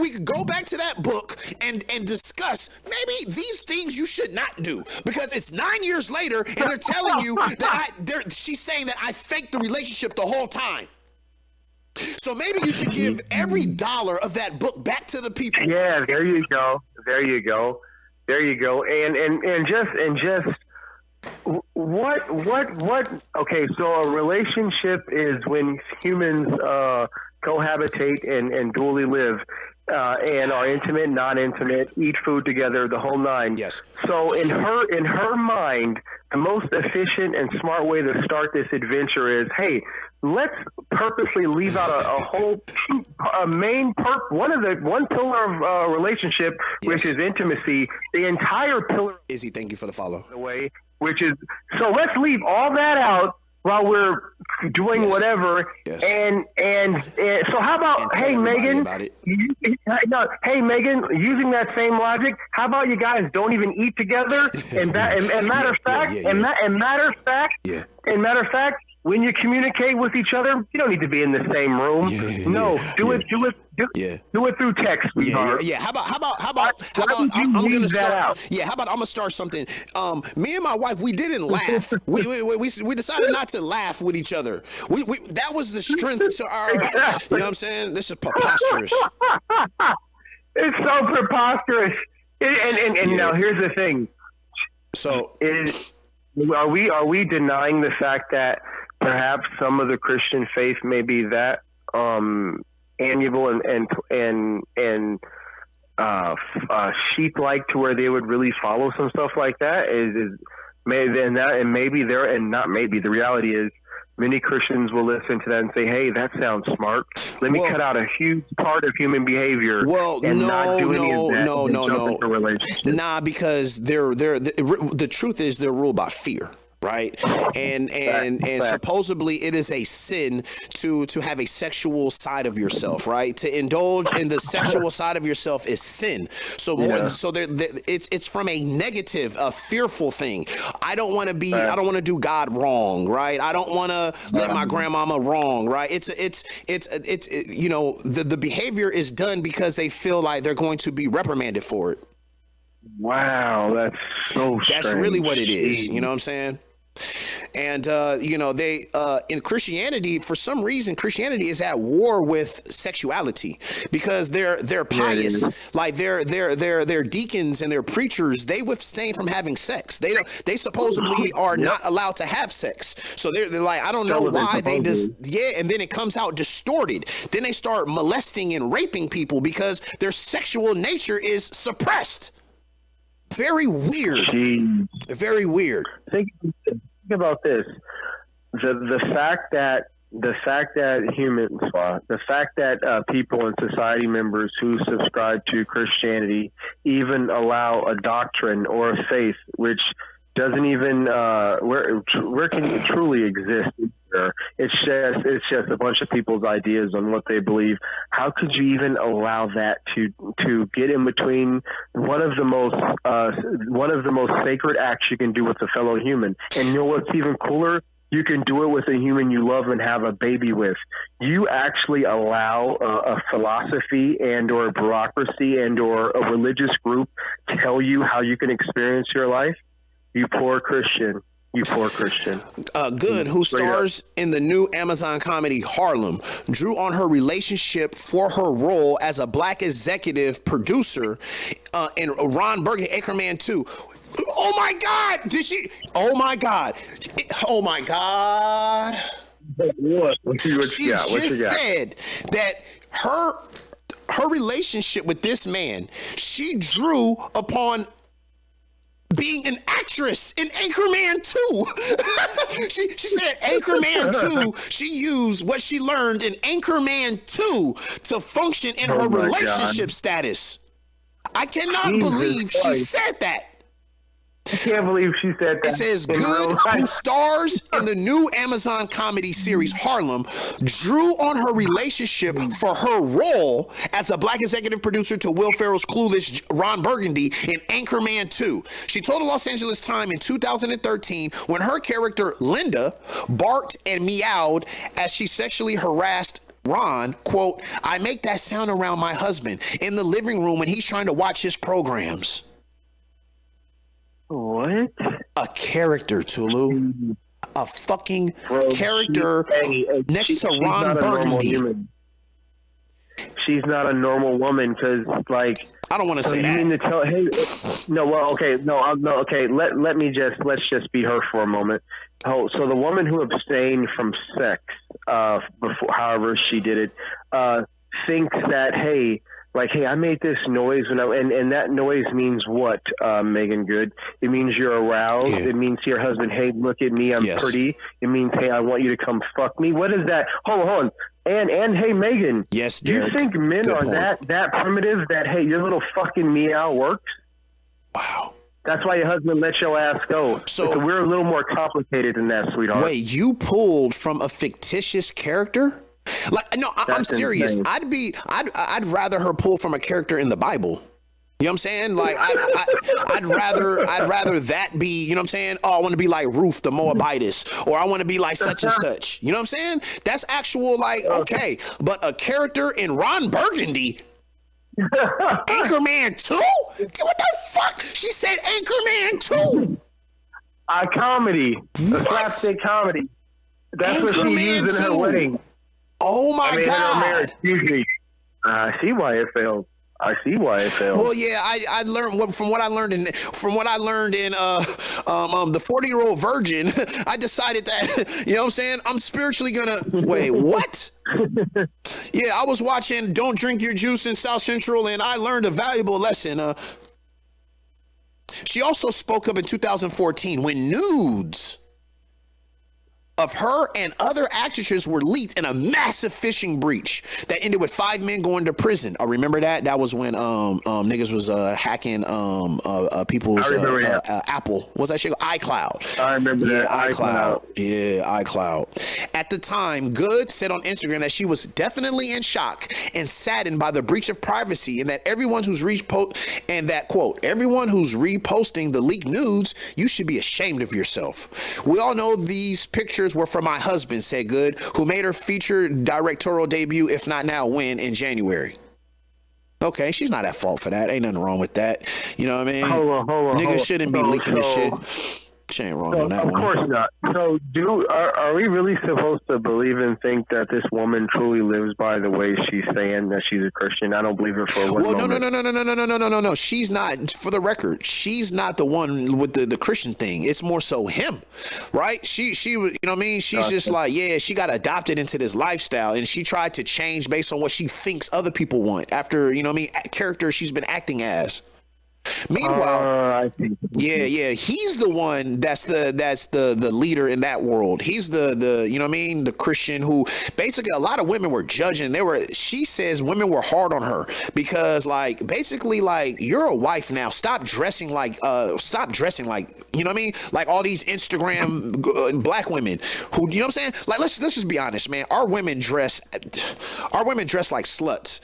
A: could go back to that book and discuss maybe these things you should not do. Because it's 9 years later and they're telling you that she's saying that I faked the relationship the whole time. So maybe you should give every dollar of that book back to the people.
B: Yeah, there you go. And just what okay, so a relationship is when humans cohabitate and dually live and are intimate, non-intimate, eat food together, the whole nine.
A: Yes.
B: So in her mind, the most efficient and smart way to start this adventure is, hey, let's purposely leave out one pillar of relationship, which is intimacy. The entire pillar.
A: Izzy, thank you for the follow.
B: Way, which is, so let's leave all that out while we're doing whatever.
A: Yes.
B: And so how about, hey Megan, hey Megan, using that same logic, how about you guys don't even eat together? And matter of fact, when you communicate with each other, you don't need to be in the same room. Do it through text, sweetheart.
A: Yeah. How about I'm gonna start. Yeah, how about I'm gonna start something. Me and my wife, we didn't laugh. we decided not to laugh with each other. We that was the strength to our. You know what I'm saying? This is preposterous.
B: It's so preposterous. And now here's the thing.
A: So
B: are we denying the fact that perhaps some of the Christian faith may be that amiable and sheep-like to where they would really follow some stuff like that? The reality is many Christians will listen to that and say, hey, that sounds smart. Let me cut out a huge part of human behavior not do any of that.
A: Nah, because the truth is they're ruled by fear. Right. And supposedly it is a sin to have a sexual side of yourself. Right. To indulge in the sexual side of yourself is sin. So it's from a negative, a fearful thing. I don't want to do God wrong. Right. I don't want to let my grandmama wrong. Right. It's the behavior is done because they feel like they're going to be reprimanded for it.
B: Wow. That's so strange.
A: That's really what it is. You know what I'm saying? And they in Christianity, for some reason, Christianity is at war with sexuality because they're pious, like their deacons and their preachers. They abstain from having sex. They supposedly are not allowed to have sex. So they're like, I don't know why they just and then it comes out distorted. Then they start molesting and raping people because their sexual nature is suppressed. Very weird.
B: Jeez.
A: Very weird.
B: Think about this: the fact that people and society members who subscribe to Christianity even allow a doctrine or a faith which doesn't even where can it truly exist? It's just a bunch of people's ideas on what they believe. How could you even allow that to get in between one of the most sacred acts you can do with a fellow human? And you know what's even cooler? You can do it with a human you love and have a baby with. You actually allow a philosophy and or a bureaucracy and or a religious group tell you how you can experience your life? You poor Christian. You poor Christian.
A: Good, who stars in the new Amazon comedy Harlem, drew on her relationship for her role as a black executive producer in Ron Burgundy, Anchorman 2. Oh my God! Did she? Oh my God! Oh my God!
B: What?
A: She just said that her relationship with this man, she drew upon being an actress in Anchorman 2. she said Anchorman 2, she used what she learned in Anchorman 2 to function in her relationship status. I cannot believe she said that.
B: I can't believe she said that.
A: It says, Good, who stars in the new Amazon comedy series Harlem, drew on her relationship for her role as a black executive producer to Will Ferrell's clueless Ron Burgundy in Anchorman 2. She told the Los Angeles Times in 2013 when her character, Linda, barked and meowed as she sexually harassed Ron, quote, I make that sound around my husband in the living room when he's trying to watch his programs.
B: What?
A: A character, Tulu. A fucking character next to Ron Burgundy.
B: She's not a normal woman because, like,
A: I don't want to say that.
B: You mean to tell? Hey, no. Well, okay, no. Okay. Let's just be her for a moment. Oh, so the woman who abstained from sex, before, however she did it, thinks that hey, I made this noise and that noise means what, Megan Good? It means you're aroused. Yeah. It means to your husband, hey, look at me, I'm pretty. It means, hey, I want you to come fuck me. What is that? Hold on. And hey, Megan.
A: Yes,
B: Derek. Do you think men are that primitive that, hey, your little fucking meow works?
A: Wow.
B: That's why your husband let your ass go. So we're a little more complicated than that, sweetheart.
A: Wait, you pulled from a fictitious character? Like, no, I'm serious. Insane. I'd rather her pull from a character in the Bible. You know what I'm saying? Like, I'd rather that be, you know what I'm saying? Oh, I want to be like Ruth the Moabitess, or I want to be like such and such. You know what I'm saying? That's actual, like, okay. But a character in Ron Burgundy, Anchorman 2? What the fuck? She said Anchorman 2.
B: A comedy. A slapstick comedy. That's what she used in her wedding.
A: Oh my God!
B: I see why it failed.
A: Well, yeah, I learned from what I learned in the 40-year-old virgin. I decided that, you know what I'm saying, I'm spiritually gonna wait. What? Yeah, I was watching Don't Drink Your Juice in South Central, and I learned a valuable lesson. She also spoke up in 2014 when nudes of her and other actresses were leaked in a massive phishing breach that ended with 5 men going to prison. I remember that. That was when niggas was hacking people's Apple. What's that shit? iCloud.
B: I remember that.
A: iCloud. Yeah, iCloud. At the time, Good said on Instagram that she was definitely in shock and saddened by the breach of privacy, and that everyone who's everyone who's reposting the leaked nudes, you should be ashamed of yourself. We all know these pictures were from my husband, said Good, who made her feature directorial debut, if not now, when, in January. Okay, she's not at fault for that. Ain't nothing wrong with that. You know what I mean?
B: Hold on.
A: Niggas shouldn't be leaking this shit. She ain't wrong on that one.
B: Of course not. So, are we really supposed to believe and think that this woman truly lives by the way she's saying that she's a Christian? I don't believe her for one moment.
A: No. She's not. For the record, she's not the one with the Christian thing. It's more so him, right? She you know what I mean? She's just like, yeah, she got adopted into this lifestyle, and she tried to change based on what she thinks other people want after, you know what I mean, character she's been acting as. Meanwhile, he's the one that's the leader in that world. He's the you know what I mean, the Christian who basically a lot of women were judging. She says women were hard on her because, like, basically, like, you're a wife now. Stop dressing like you know what I mean, like all these Instagram black women who, you know what I'm saying, like, let's just be honest, man. Our women dress like sluts,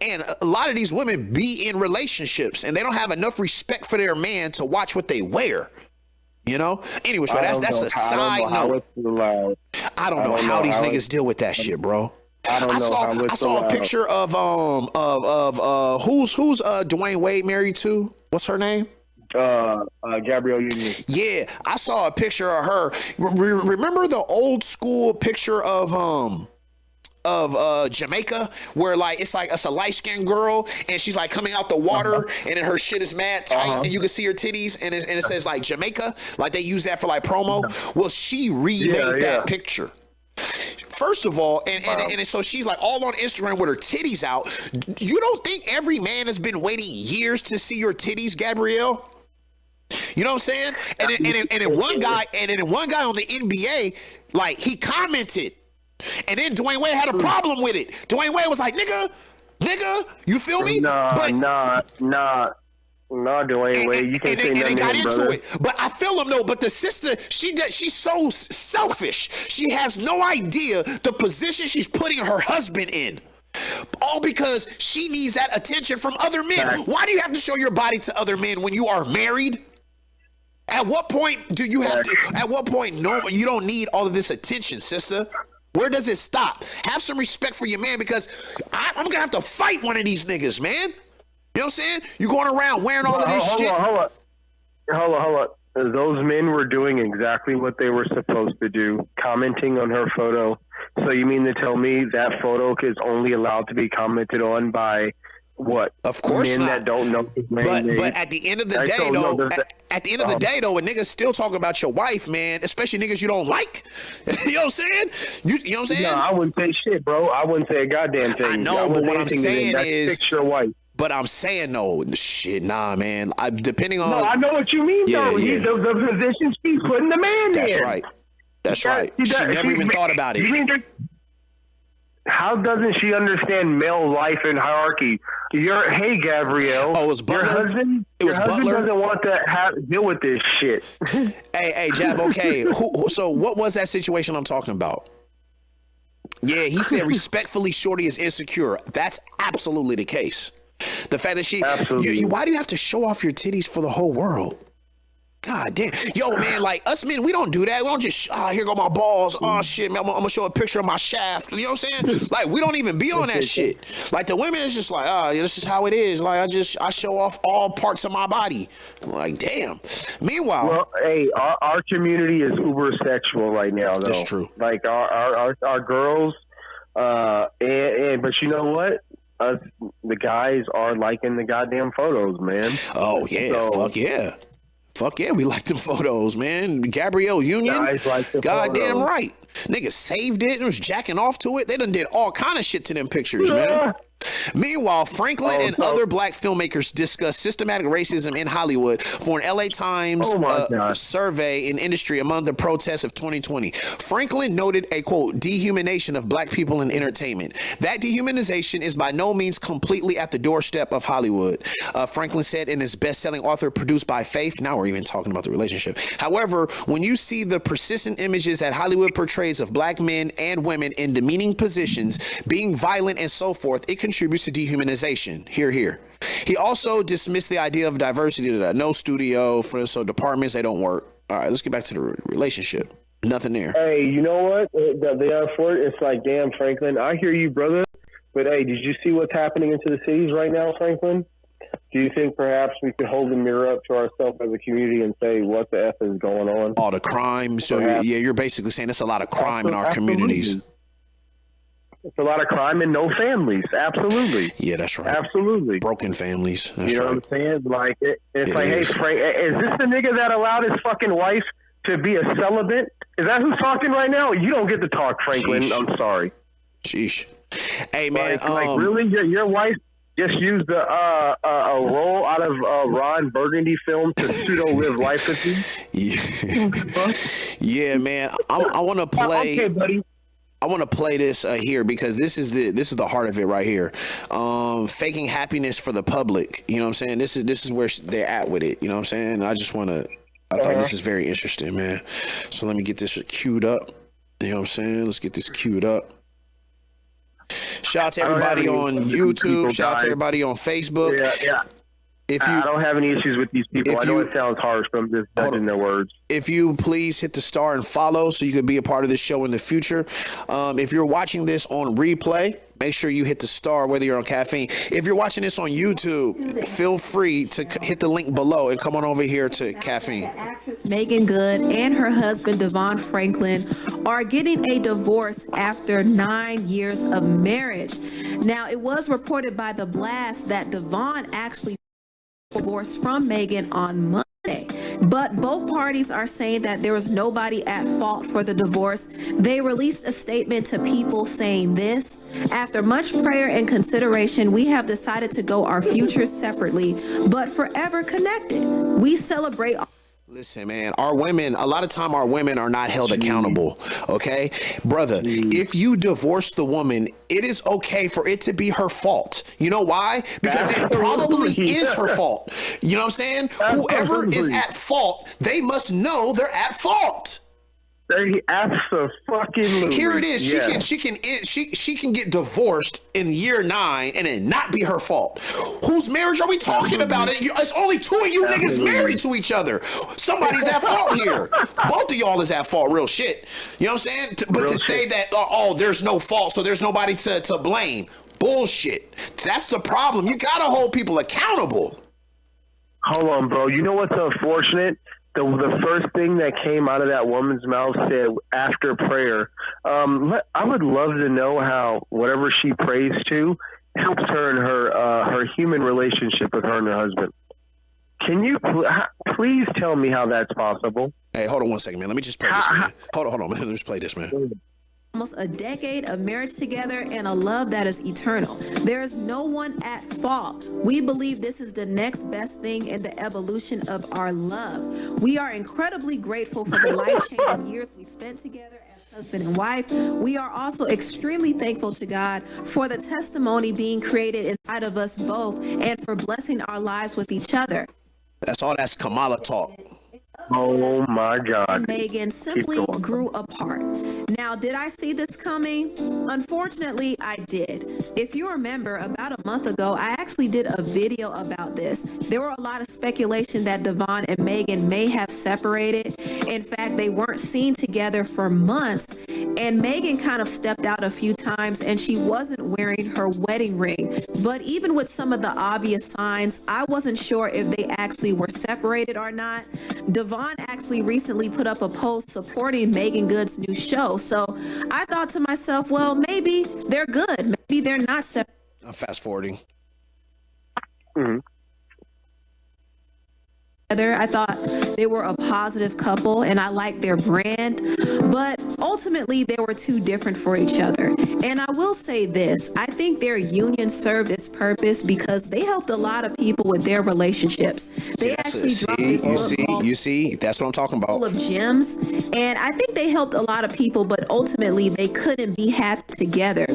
A: and a lot of these women be in relationships and they don't have enough respect for their man to watch what they wear. You know? Anyways, that's a side note. I don't know how these niggas deal with that shit, bro. I saw a picture of who's Dwayne Wade married to? What's her name?
B: Gabrielle Union.
A: Yeah, I saw a picture of her. Remember the old school picture of Jamaica, where it's a light-skinned girl and she's like coming out the water and then her shit is mad tight and you can see her titties and it says like Jamaica, like they use that for like promo. Well, she remade that picture. First of all, and so she's like all on Instagram with her titties out. You don't think every man has been waiting years to see your titties, Gabrielle? You know what I'm saying? And then one guy on the NBA, like, he commented. And then Dwayne Wade had a problem with it. Dwayne Wade was like, nigga, you feel me?
B: Nah. No, Dwayne Wade, you can't say
A: and
B: nothing
A: they got
B: to him,
A: into
B: brother.
A: it. But I feel him, though. But the sister, she's so selfish. She has no idea the position she's putting her husband in. All because she needs that attention from other men.
B: Right.
A: Why do you have to show your body to other men when you are married? At what point do you have to? At what point, no, you don't need all of this attention, sister. Where does it stop? Have some respect for your man, because I'm gonna have to fight one of these niggas, man. You know what I'm saying? You going around wearing all of this shit.
B: Hold on. Those men were doing exactly what they were supposed to do, commenting on her photo. So you mean to tell me that photo is only allowed to be commented on by what?
A: Of course
B: men
A: not.
B: that don't know his name.
A: But at the end of the day, though, at the end of the day, though, a nigga's still talking about your wife, man, especially niggas you don't like. You know what I'm saying? You know what I'm saying?
B: No, I wouldn't say shit, bro. I wouldn't say a goddamn thing.
A: I know, but what I'm saying is,
B: fix your wife.
A: But I'm saying, no, shit, nah, man. Depending on.
B: No, I know what you mean, though.
A: Yeah.
B: The position she's putting the man in.
A: That's right. That's right. She never even thought about it.
B: How doesn't she understand male life and hierarchy? Hey, Gabrielle.
A: Oh, it was Butler?
B: Your husband doesn't want to deal with this shit.
A: Hey, Jab, okay. So what was that situation I'm talking about? Yeah, he said respectfully, Shorty is insecure. That's absolutely the case. The fact that why do you have to show off your titties for the whole world? God damn. Yo, man, like us men, we don't do that. We don't just, here go my balls. Oh, shit, man, I'm going to show a picture of my shaft. You know what I'm saying? Like, we don't even be on that shit. Like, the women is just like, this is how it is. Like, I show off all parts of my body. I'm like, damn. Meanwhile.
B: Well, hey, our community is uber sexual right now, though.
A: That's true.
B: Like, our girls, but you know what? The guys are liking the goddamn photos, man.
A: Oh, yeah. Fuck yeah. Fuck yeah, we like them photos, man. Gabrielle Union,
B: like
A: goddamn right. Niggas saved it and was jacking off to it. They done did all kind of shit to them pictures, man. Meanwhile, Franklin and other black filmmakers discuss systematic racism in Hollywood for an LA Times survey in industry among the protests of 2020. Franklin noted a, quote, dehumanization of black people in entertainment. That dehumanization is by no means completely at the doorstep of Hollywood. Franklin said in his best-selling author, Produced by Faith. Now we're even talking about the relationship. However, when you see the persistent images that Hollywood portrays of black men and women in demeaning positions, being violent and so forth, it contributes to dehumanization. Here. He also dismissed the idea of diversity, that no studio, so departments, they don't work. All right, let's get back to the relationship. Nothing there.
B: Hey, you know what? It's like, damn, Franklin, I hear you, brother. But hey, did you see what's happening into the cities right now, Franklin? Do you think perhaps we could hold the mirror up to ourselves as a community and say, what the F is going on?
A: All the crime. So, you're basically saying there's a lot of crime in our communities.
B: It's a lot of crime and no families. Absolutely.
A: Yeah, that's right.
B: Absolutely.
A: Broken families. That's
B: you know
A: right.
B: what I'm saying? Like, it's like, hey, Frank, is this the nigga that allowed his fucking wife to be a celibate? Is that who's talking right now? You don't get to talk, Franklin.
A: Sheesh.
B: I'm sorry.
A: Sheesh. Hey, man.
B: Like really? Your wife just used a role out of Ron Burgundy film to pseudo-live life with you?
A: Yeah, man. I want to play...
B: Okay, buddy.
A: I want to play this here because this is the heart of it right here. Faking happiness for the public. You know what I'm saying? This is where they're at with it. You know what I'm saying? I thought this is very interesting, man. So let me get this queued up. You know what I'm saying? Let's get this queued up. Shout out to everybody on YouTube. Shout out to everybody on Facebook.
B: Yeah. I don't have any issues with these people. I know it sounds harsh, but I'm just judging their words.
A: If you please hit the star and follow so you could be a part of this show in the future. If you're watching this on replay, make sure you hit the star whether you're on Caffeine. If you're watching this on YouTube, feel free to hit the link below and come on over here to Caffeine.
C: Actress Megan Good and her husband Devon Franklin are getting a divorce after 9 years of marriage. Now, it was reported by The Blast that Devon actually divorced from Megan on Monday, but both parties are saying that there was nobody at fault for the divorce. They released a statement to People saying this: after much prayer and consideration, we have decided to go our futures separately but forever connected. We celebrate.
A: Listen, man, our women, a lot of time our women are not held accountable. Okay, brother, if you divorce the woman, it is okay for it to be her fault. You know why? Because it probably is her fault. You know what I'm saying? Whoever is at fault, they must know they're at fault.
B: They absolutely.
A: Here it is.
B: Yeah.
A: She can get divorced in year 9 and it not be her fault. Whose marriage are we talking about? It's only 2 of you niggas married to each other. Somebody's at fault here. Both of y'all is at fault. Real shit. You know what I'm saying? But to say that there's no fault, so there's nobody to blame. Bullshit. That's the problem. You gotta hold people accountable.
B: Hold on, bro. You know what's unfortunate? The first thing that came out of that woman's mouth said after prayer. I would love to know how whatever she prays to helps her in her human relationship with her and her husband. Can you please tell me how that's possible?
A: Hey, hold on one second, man. Let me just play this, man. Hold on, man. Let me just play this, man.
C: Almost a decade of marriage together and a love that is eternal. There is no one at fault. We believe this is the next best thing in the evolution of our love. We are incredibly grateful for the life-changing years we spent together as husband and wife. We are also extremely thankful to God for the testimony being created inside of us both and for blessing our lives with each other.
A: That's Kamala talk.
B: Oh my God.
C: And Megan simply grew apart. Now, did I see this coming? Unfortunately, I did. If you remember, about a month ago, I actually did a video about this. There were a lot of speculation that Devon and Megan may have separated. In fact, they weren't seen together for months. And Megan kind of stepped out a few times and she wasn't wearing her wedding ring. But even with some of the obvious signs, I wasn't sure if they actually were separated or not. Devon actually recently put up a post supporting Megan Good's new show. So I thought to myself, well, maybe they're good. Maybe they're not separated.
A: I'm fast forwarding.
B: Mm-hmm.
C: I thought they were a positive couple and I liked their brand, but ultimately they were too different for each other. And I will say this, I think their union served its purpose because they helped a lot of people with their relationships. They actually dropped this book
A: you see, that's what I'm talking about.
C: Full of gems, and I think they helped a lot of people, but ultimately they couldn't be happy together.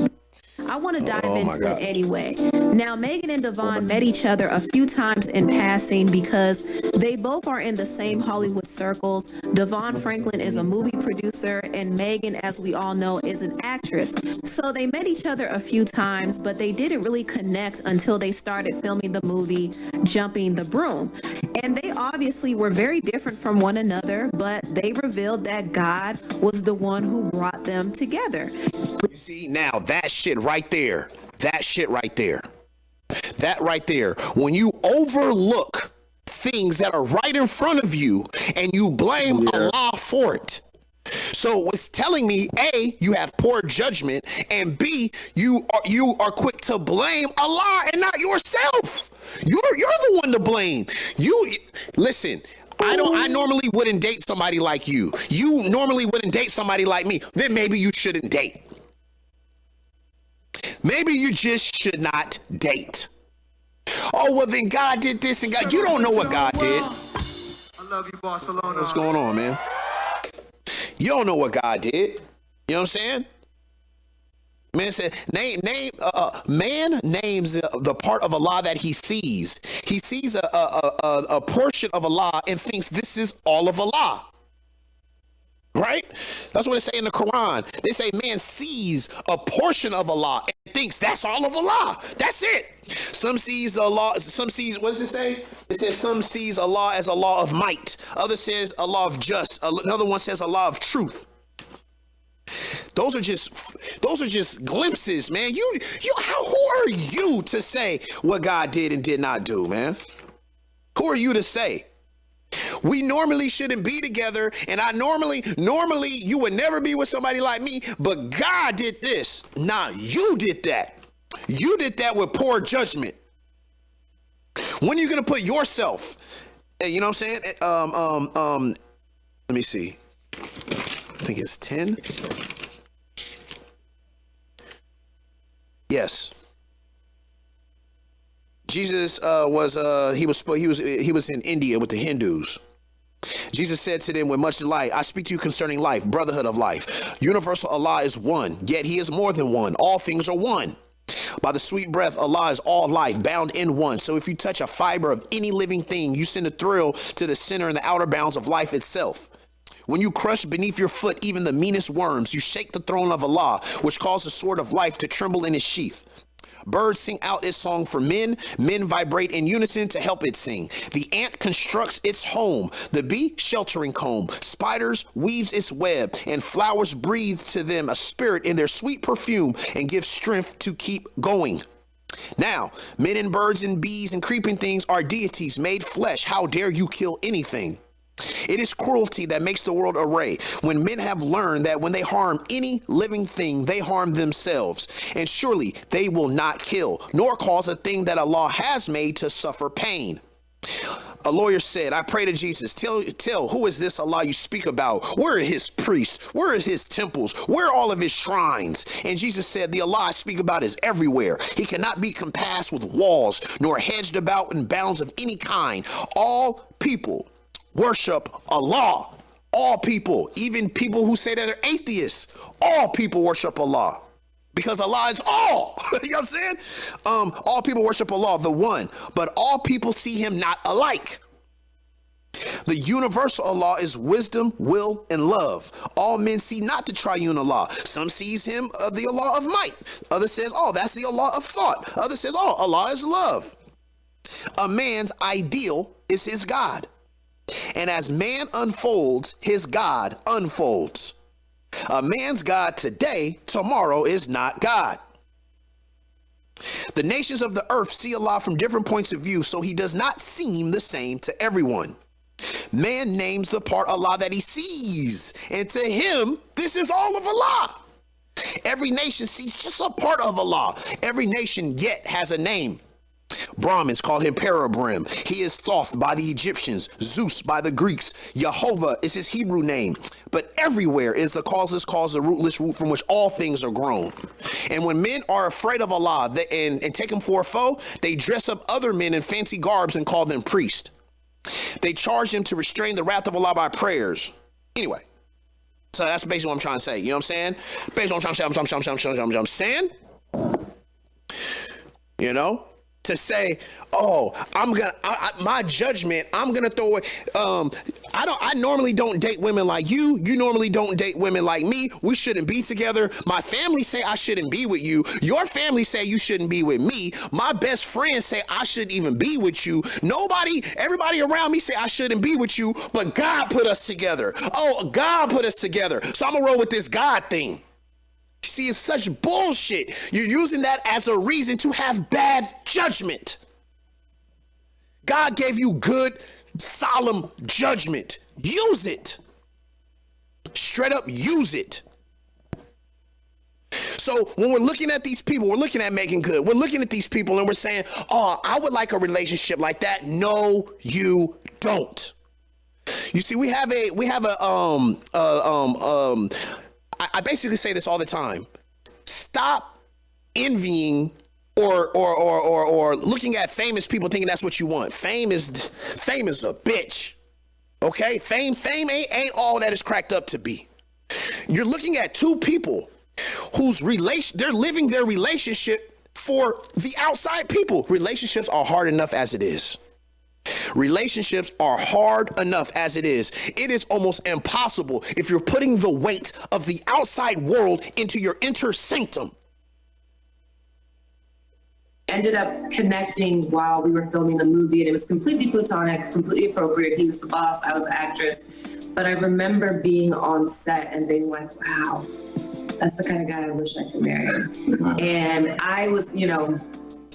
C: I want to dive into it anyway. Now, Megan and Devon met each other a few times in passing because they both are in the same Hollywood circles. Devon Franklin is a movie producer, and Megan, as we all know, is an actress. So they met each other a few times, but they didn't really connect until they started filming the movie Jumping the Broom. And they obviously were very different from one another, but they revealed that God was the one who brought them together.
A: You see, now that shit right there, that right there, when you overlook things that are right in front of you and you blame Allah for it. So it's telling me, A, you have poor judgment, and B, you are quick to blame Allah and not yourself. You're the one to blame. You listen. I normally wouldn't date somebody like you. You normally wouldn't date somebody like me. Then maybe you shouldn't date. Maybe you just should not date. Oh, well, then God did this and God. You don't know what God did.
D: I love you, Barcelona.
A: What's going on, man? You don't know what God did. You know what I'm saying? Man said, man names the part of Allah that he sees. He sees a portion of Allah and thinks this is all of Allah. Right? That's what they say in the Quran. They say man sees a portion of Allah and thinks that's all of Allah. That's it. Some sees Allah, what does it say? It says some sees Allah as Allah of might. Other says Allah of just. Another one says Allah of truth. Those are just glimpses, man. Who are you to say what God did and did not do, man? Who are you to say? We normally shouldn't be together, and normally you would never be with somebody like me, but God did this. Nah, you did that. You did that with poor judgment. When are you gonna put yourself? You know what I'm saying? Let me see. I think it's 10. Yes. Jesus was in India with the Hindus, Jesus said to them with much delight, I speak to you concerning life, brotherhood of life. Universal Allah is one, yet he is more than one. All things are one. By the sweet breath, Allah is all life, bound in one. So if you touch a fiber of any living thing, you send a thrill to the center and the outer bounds of life itself. When you crush beneath your foot even the meanest worms, you shake the throne of Allah, which caused the sword of life to tremble in its sheath. Birds sing out its song for men. Men vibrate in unison to help it sing. The ant constructs its home. The bee, sheltering comb. Spiders weaves its web, and flowers breathe to them a spirit in their sweet perfume and give strength to keep going. Now, men and birds and bees and creeping things are deities made flesh. How dare you kill anything? It is cruelty that makes the world array. When men have learned that when they harm any living thing, they harm themselves. And surely they will not kill, nor cause a thing that Allah has made to suffer pain. A lawyer said, I pray to Jesus, tell who is this Allah you speak about? Where are his priests? Where is his temples? Where are all of his shrines? And Jesus said, the Allah I speak about is everywhere. He cannot be compassed with walls, nor hedged about in bounds of any kind. All people worship Allah. All people, even people who say that they're atheists, all people worship Allah. Because Allah is all. You know what I'm saying? All people worship Allah, the one, but all people see him not alike. The universal Allah is wisdom, will, and love. All men see not the triune Allah. Some sees him the Allah of might. Others says, oh, that's the Allah of thought. Others says, oh, Allah is love. A man's ideal is his God. And as man unfolds, his God unfolds. A man's God today, tomorrow is not God. The nations of the earth see Allah from different points of view, so he does not seem the same to everyone. Man names the part Allah that he sees, and to him, this is all of Allah. Every nation sees just a part of Allah. Every nation yet has a name. Brahmins call him Parabrim. He is Thoth by the Egyptians, Zeus by the Greeks. Jehovah is his Hebrew name. But everywhere is the causeless cause, the rootless root from which all things are grown. And when men are afraid of Allah and take him for a foe, they dress up other men in fancy garbs and call them priests. They charge them to restrain the wrath of Allah by prayers. Anyway, so that's basically what I'm trying to say. You know what I'm saying? Basically what I'm saying. You know? To say, oh, my judgment, I'm gonna throw it. I normally don't date women like you. You normally don't date women like me. We shouldn't be together. My family say I shouldn't be with you. Your family say you shouldn't be with me. My best friends say I shouldn't even be with you. Everybody around me say I shouldn't be with you, but God put us together. Oh, God put us together. So I'm gonna roll with this God thing. See, it's such bullshit. You're using that as a reason to have bad judgment. God gave you good, solemn judgment. Use it. Straight up use it. So when we're looking at these people, we're looking at making good. We're looking at these people and we're saying, oh, I would like a relationship like that. No, you don't. You see, I basically say this all the time. Stop envying or looking at famous people thinking that's what you want. Fame is a bitch. Okay? Fame ain't all that it's cracked up to be. You're looking at two people whose they're living their relationship for the outside people. Relationships are hard enough as it is. Relationships are hard enough as it is. It is almost impossible if you're putting the weight of the outside world into your inner sanctum.
E: Ended up connecting while we were filming the movie, and it was completely platonic, completely appropriate. He was the boss, I was the actress. But I remember being on set and being like, wow, that's the kind of guy I wish I could marry. And I was,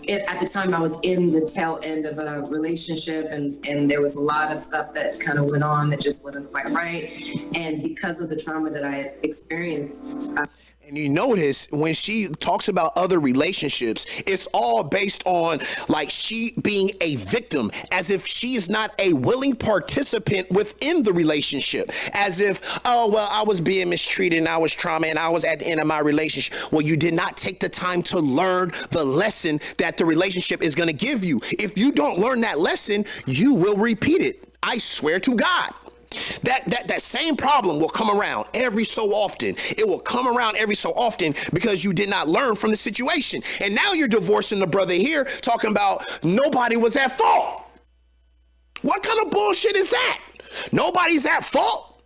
E: at the time I was in the tail end of a relationship, and there was a lot of stuff that kind of went on that just wasn't quite right. And because of the trauma that I had experienced,
A: and you notice when she talks about other relationships, it's all based on like she being a victim, as if she is not a willing participant within the relationship, as if, oh, well, I was being mistreated and I was trauma and I was at the end of my relationship. Well, you did not take the time to learn the lesson that the relationship is going to give you. If you don't learn that lesson, you will repeat it. I swear to God. That same problem will come around every so often. It will come around every so often because you did not learn from the situation. And now you're divorcing the brother here talking about nobody was at fault. What kind of bullshit is that? Nobody's at fault.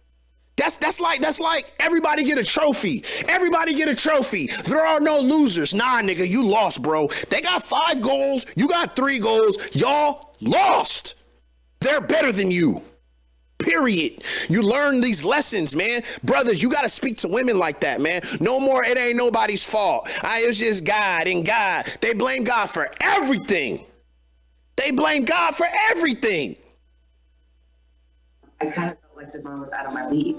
A: That's like everybody get a trophy. Everybody get a trophy. There are no losers. Nah, nigga, you lost, bro. They got 5 goals. You got 3 goals. Y'all lost. They're better than you. Period. You learn these lessons, man. Brothers, you got to speak to women like that, man. No more, it ain't nobody's fault. It was just God and God. They blame God for everything. They blame God for everything.
E: I kind of felt like Devon was out of my league.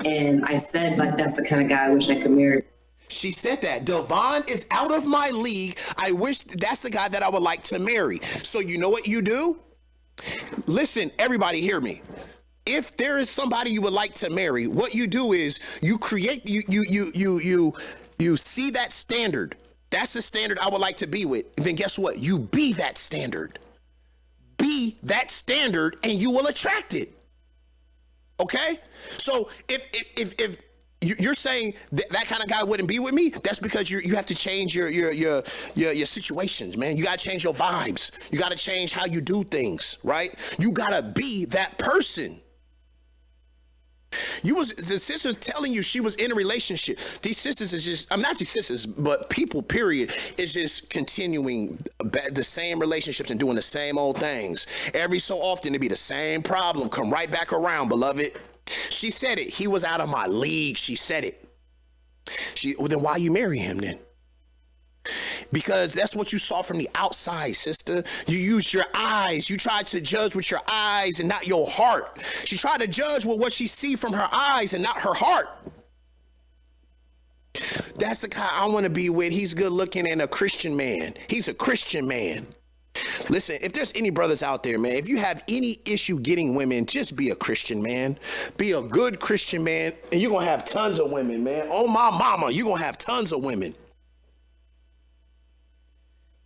E: And I said, like, that's the kind of guy I wish I could marry.
A: She said that. Devon is out of my league. I wish that's the guy that I would like to marry. So you know what you do? Listen, everybody hear me. If there is somebody you would like to marry, what you do is you create, you see that standard. That's the standard I would like to be with. And then guess what? You be that standard. Be that standard and you will attract it. Okay? So if you're saying that kind of guy wouldn't be with me, that's because you have to change your situations, man. You got to change your vibes. You got to change how you do things, right? You got to be that person. The sister's telling you she was in a relationship. These sisters is just, I'm not these sisters, but people, period, is just continuing the same relationships and doing the same old things. Every so often it be the same problem. Come right back around, beloved. She said it. He was out of my league. She said it. Well, then why you marry him then? Because that's what you saw from the outside, sister. You used your eyes. You tried to judge with your eyes and not your heart. She tried to judge with what she see from her eyes and not her heart. That's the guy I want to be with. He's good looking and a Christian man. He's a Christian man. Listen, if there's any brothers out there, man, if you have any issue getting women, just be a Christian man. Be a good Christian man, and you're going to have tons of women, man. Oh, my mama, you're going to have tons of women.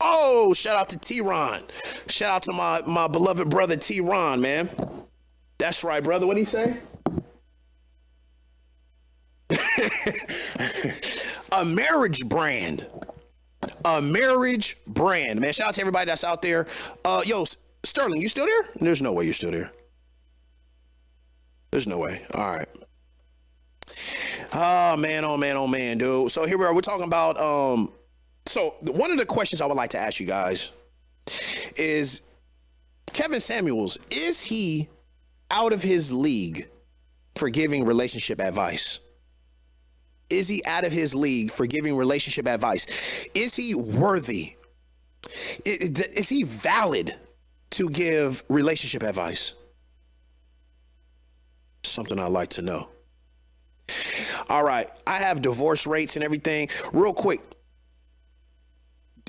A: Oh, shout out to T-Ron. Shout out to my beloved brother T-Ron, man. That's right, brother. What'd he say? A marriage brand. A marriage brand. Man, shout out to everybody that's out there. Yo, Sterling, you still there? There's no way you're still there. There's no way. All right. Oh, man, dude. So here we are. We're talking about... So one of the questions I would like to ask you guys is Kevin Samuels, is he out of his league for giving relationship advice? Is he out of his league for giving relationship advice? Is he worthy? Is he valid to give relationship advice? Something I'd like to know. All right. I have divorce rates and everything. Real quick.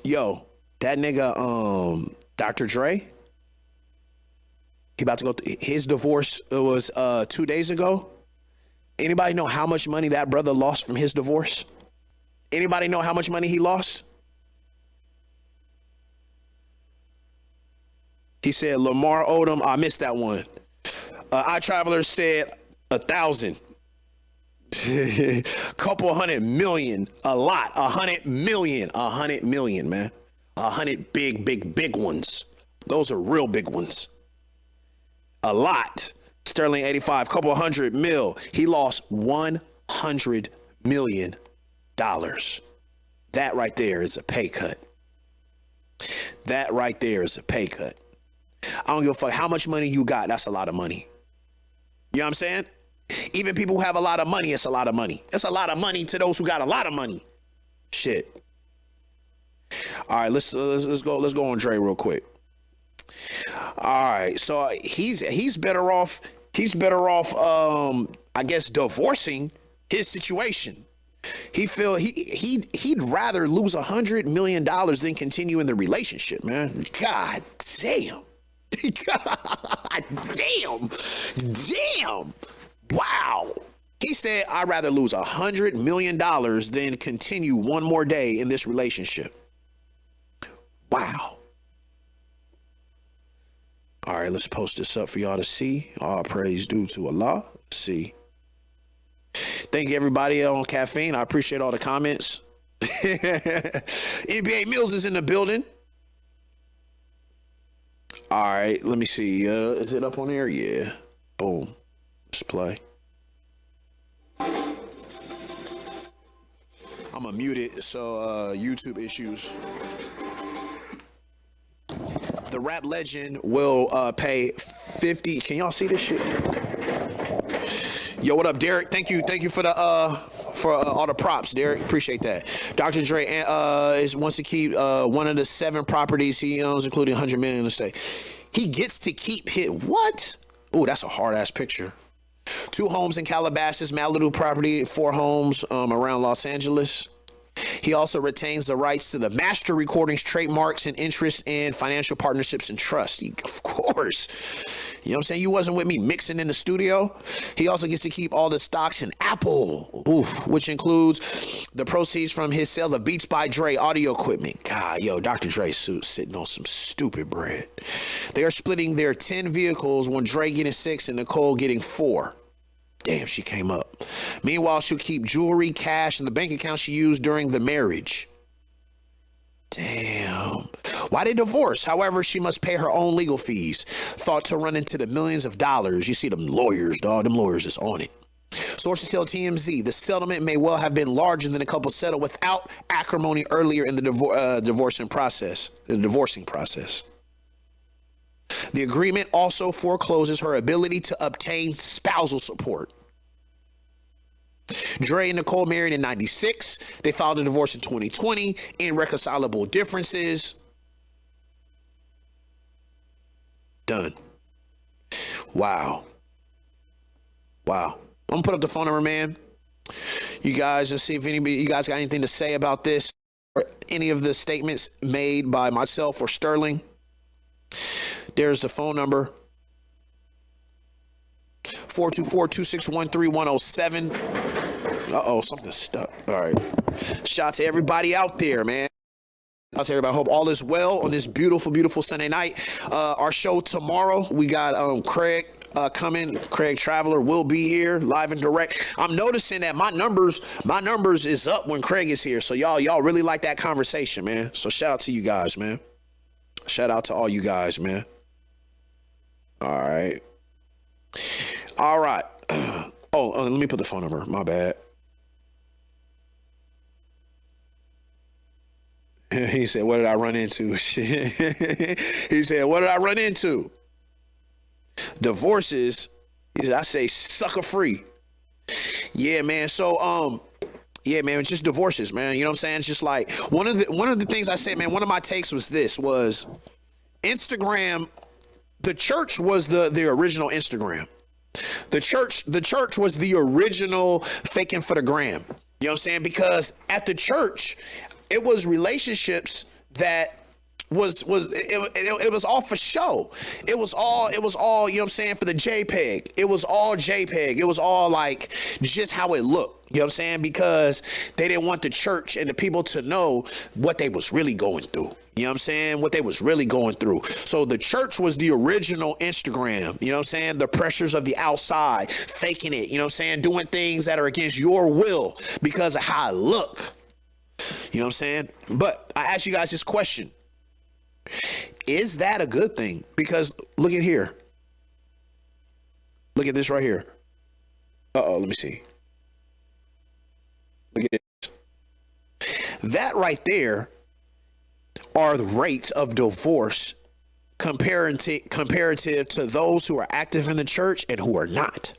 A: Yo, that nigga, Dr. Dre, he about to go through his divorce. It was 2 days ago. Anybody know how much money that brother lost from his divorce? Anybody know how much money he lost? He said Lamar Odom. I missed that one. iTraveler said 1,000. Couple 100 million, a lot, 100 million, man. 100 big ones. Those are real big ones. A lot. Sterling 85, couple 100 mil. He lost $100 million. That right there is a pay cut. That right there is a pay cut. I don't give a fuck how much money you got. That's a lot of money. You know what I'm saying? Even people who have a lot of money, it's a lot of money. It's a lot of money to those who got a lot of money. Shit. All right, let's go on Dre real quick. All right, so he's better off. I guess divorcing his situation. He'd rather lose $100 million than continue in the relationship, man. God damn. God damn. Wow. He said, I'd rather lose $100 million than continue one more day in this relationship. Wow. All right, let's post this up for y'all to see. All praise due to Allah. Let's see. Thank you, everybody on Caffeine. I appreciate all the comments. NBA Mills is in the building. All right, let me see. Is it up on there? Yeah. Boom. Let's play. I'm gonna mute it so YouTube issues. The rap legend will pay 50. Can y'all see this shit? Yo, what up, Derek? Thank you for the all the props, Derek. Appreciate that. Dr. Dre wants to keep one of the 7 properties he owns, including 100 million to stay. He gets to keep what? Oh, that's a hard ass picture. 2 homes in Calabasas, Malibu property, 4 homes around Los Angeles. He also retains the rights to the master recordings, trademarks, and interest in financial partnerships and trust. Of course. You know what I'm saying? You wasn't with me mixing in the studio. He also gets to keep all the stocks in Apple, which includes the proceeds from his sale of Beats by Dre audio equipment. God, yo, Dr. Dre's sitting on some stupid bread. They are splitting their 10 vehicles, with Dre getting 6 and Nicole getting 4. Damn, she came up. Meanwhile, she'll keep jewelry, cash, and the bank account she used during the marriage. Damn. Why they divorce? However, she must pay her own legal fees, thought to run into the millions of dollars. You see them lawyers, dog. Them lawyers is on it. Sources tell TMZ the settlement may well have been larger than the couple settled without acrimony earlier in the divorcing process. The agreement also forecloses her ability to obtain spousal support. Dre and Nicole married in 96. They filed a divorce in 2020. Irreconcilable differences. Done. Wow. I'm gonna put up the phone number, man. You guys, and see if you guys got anything to say about this or any of the statements made by myself or Sterling. There's the phone number. 424-261-3107. Uh-oh, something's stuck. All right. Shout out to everybody out there, man. Shout out to everybody. I hope all is well on this beautiful, beautiful Sunday night. Our show tomorrow, we got Craig coming. Craig Traveler will be here live and direct. I'm noticing that my numbers is up when Craig is here. So y'all really like that conversation, man. So shout out to you guys, man. Shout out to all you guys, man. All right. Oh, let me put the phone number. My bad. He said, what did I run into? He said, what did I run into? Divorces. He said, I say sucker free. Yeah, man. So, yeah, man, it's just divorces, man. You know what I'm saying? It's just like one of the things I said, man, one of my takes was Instagram. The church was the original Instagram. The church was the original faking for the gram. You know what I'm saying? Because at the church, it was relationships that was all for show. It was all, you know what I'm saying, for the JPEG. It was all JPEG. It was all like just how it looked. You know what I'm saying? Because they didn't want the church and the people to know what they was really going through. You know what I'm saying? What they was really going through. So the church was the original Instagram. You know what I'm saying? The pressures of the outside, faking it. You know what I'm saying? Doing things that are against your will because of how I look. You know what I'm saying? But I asked you guys this question. Is that a good thing? Because look at here. Look at this right here. Uh-oh, let me see. Look at this. That right there are the rates of divorce comparative to those who are active in the church and who are not.